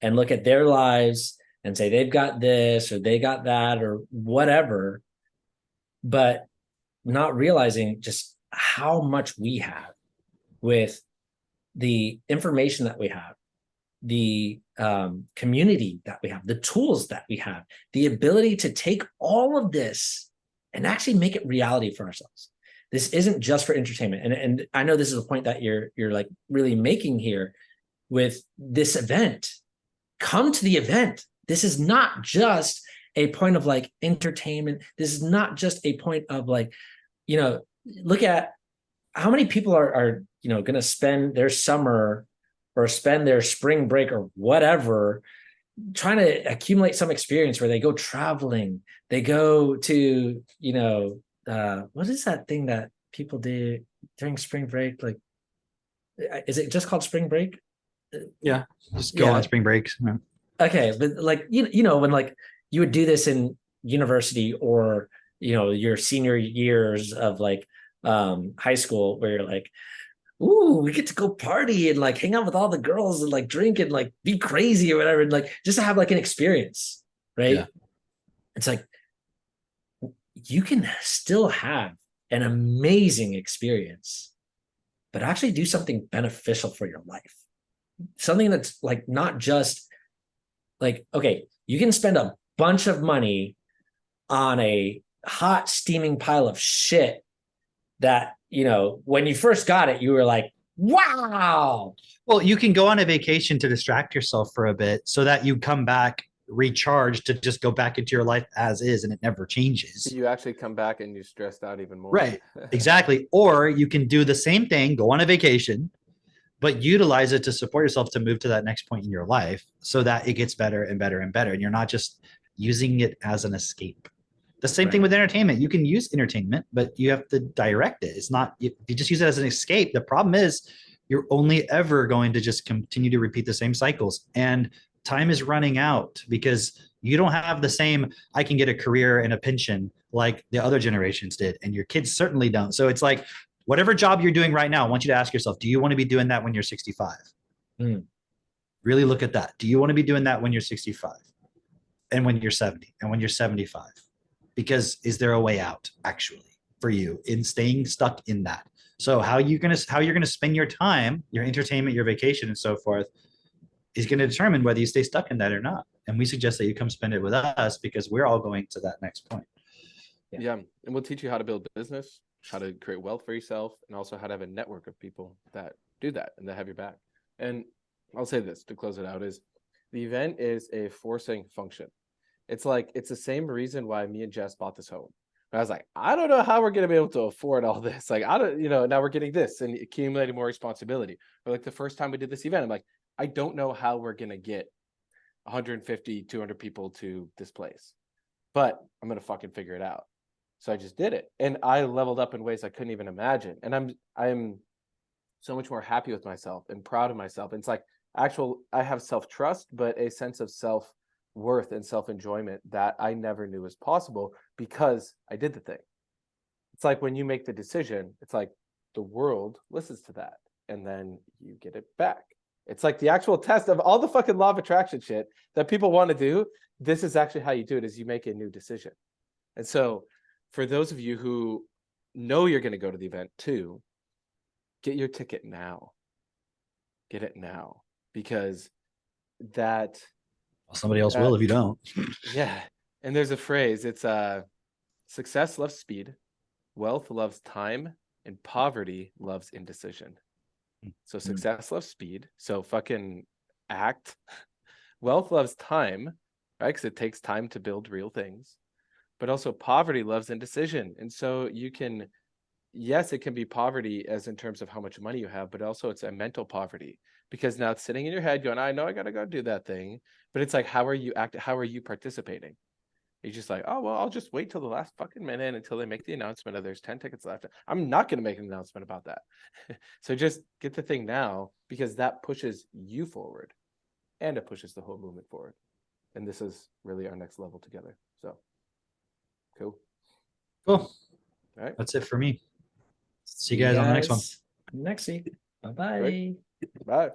S3: and look at their lives and say they've got this or they got that or whatever, but not realizing just how much we have with the information that we have, the community that we have, the tools that we have, the ability to take all of this and actually make it reality for ourselves. This isn't just for entertainment. And I know this is a point that you're like really making here with this event. Come to the event. This is not just a point of like entertainment. This is not just a point of like, look at how many people are going to spend their summer or spend their spring break or whatever trying to accumulate some experience where they go traveling, they go to what is that thing that people do during spring break, like is it just called spring break?
S4: Yeah, just go on spring breaks.
S3: Okay, but like when like you would do this in university or your senior years of like high school, where you're like, ooh, we get to go party and like hang out with all the girls and like drink and like be crazy or whatever, and like just to have like an experience, right? Yeah. It's like you can still have an amazing experience, but actually do something beneficial for your life. Something that's like not just like, okay, you can spend a bunch of money on a hot steaming pile of shit that, when you first got it, you were like, wow.
S4: Well, you can go on a vacation to distract yourself for a bit so that you come back recharged to just go back into your life as is and it never changes.
S2: You actually come back and you're stressed out even more.
S4: Right. Exactly. Or you can do the same thing, go on a vacation, but utilize it to support yourself to move to that next point in your life so that it gets better and better and better. And you're not just using it as an escape. The same thing with entertainment. You can use entertainment, but you have to direct it. It's not, if you just use it as an escape, the problem is you're only ever going to just continue to repeat the same cycles. And time is running out because you don't have the same, I can get a career and a pension like the other generations did. And your kids certainly don't. So it's like, whatever job you're doing right now, I want you to ask yourself, do you want to be doing that when you're 65? Really look at that. Do you want to be doing that when you're 65 and when you're 70 and when you're 75? Because is there a way out actually for you in staying stuck in that? So how you're going to spend your time, your entertainment, your vacation and so forth is going to determine whether you stay stuck in that or not. And we suggest that you come spend it with us because we're all going to that next point.
S2: Yeah. And we'll teach you how to build business, how to create wealth for yourself, and also how to have a network of people that do that and they have your back. And I'll say this to close it out is the event is a forcing function. It's like, it's the same reason why me and Jess bought this home. I was like, I don't know how we're going to be able to afford all this. Like, I don't, now we're getting this and accumulating more responsibility. Or like the first time we did this event, I'm like, I don't know how we're going to get 150, 200 people to this place, but I'm going to fucking figure it out. So I just did it. And I leveled up in ways I couldn't even imagine. And I'm so much more happy with myself and proud of myself. And it's like I have self-trust, but a sense of self-worth and self-enjoyment that I never knew was possible because I did the thing. It's like when you make the decision, it's like the world listens to that and then you get it back. It's like the actual test of all the fucking law of attraction shit that people want to do. This is actually how you do it, is you make a new decision. And so for those of you who know you're going to go to the event too, get your ticket now. Get it now, because that
S4: Somebody else will if you don't.
S2: yeah. And there's a phrase, it's success loves speed, wealth loves time, and poverty loves indecision. So success loves speed, so fucking act. Wealth loves time, right? Because it takes time to build real things. But also poverty loves indecision. And so you can, yes, it can be poverty as in terms of how much money you have, but also it's a mental poverty, because now it's sitting in your head going, I know I gotta go do that thing. But it's like, how are you acting? How are you participating? You're just like, oh, well, I'll just wait till the last fucking minute until they make the announcement of there's 10 tickets left. I'm not going to make an announcement about that. So just get the thing now, because that pushes you forward and it pushes the whole movement forward. And this is really our next level together. So cool.
S4: Cool.
S2: All right.
S4: That's it for me. See you guys on the next one.
S3: Next week. Bye-bye.
S2: Great. Bye.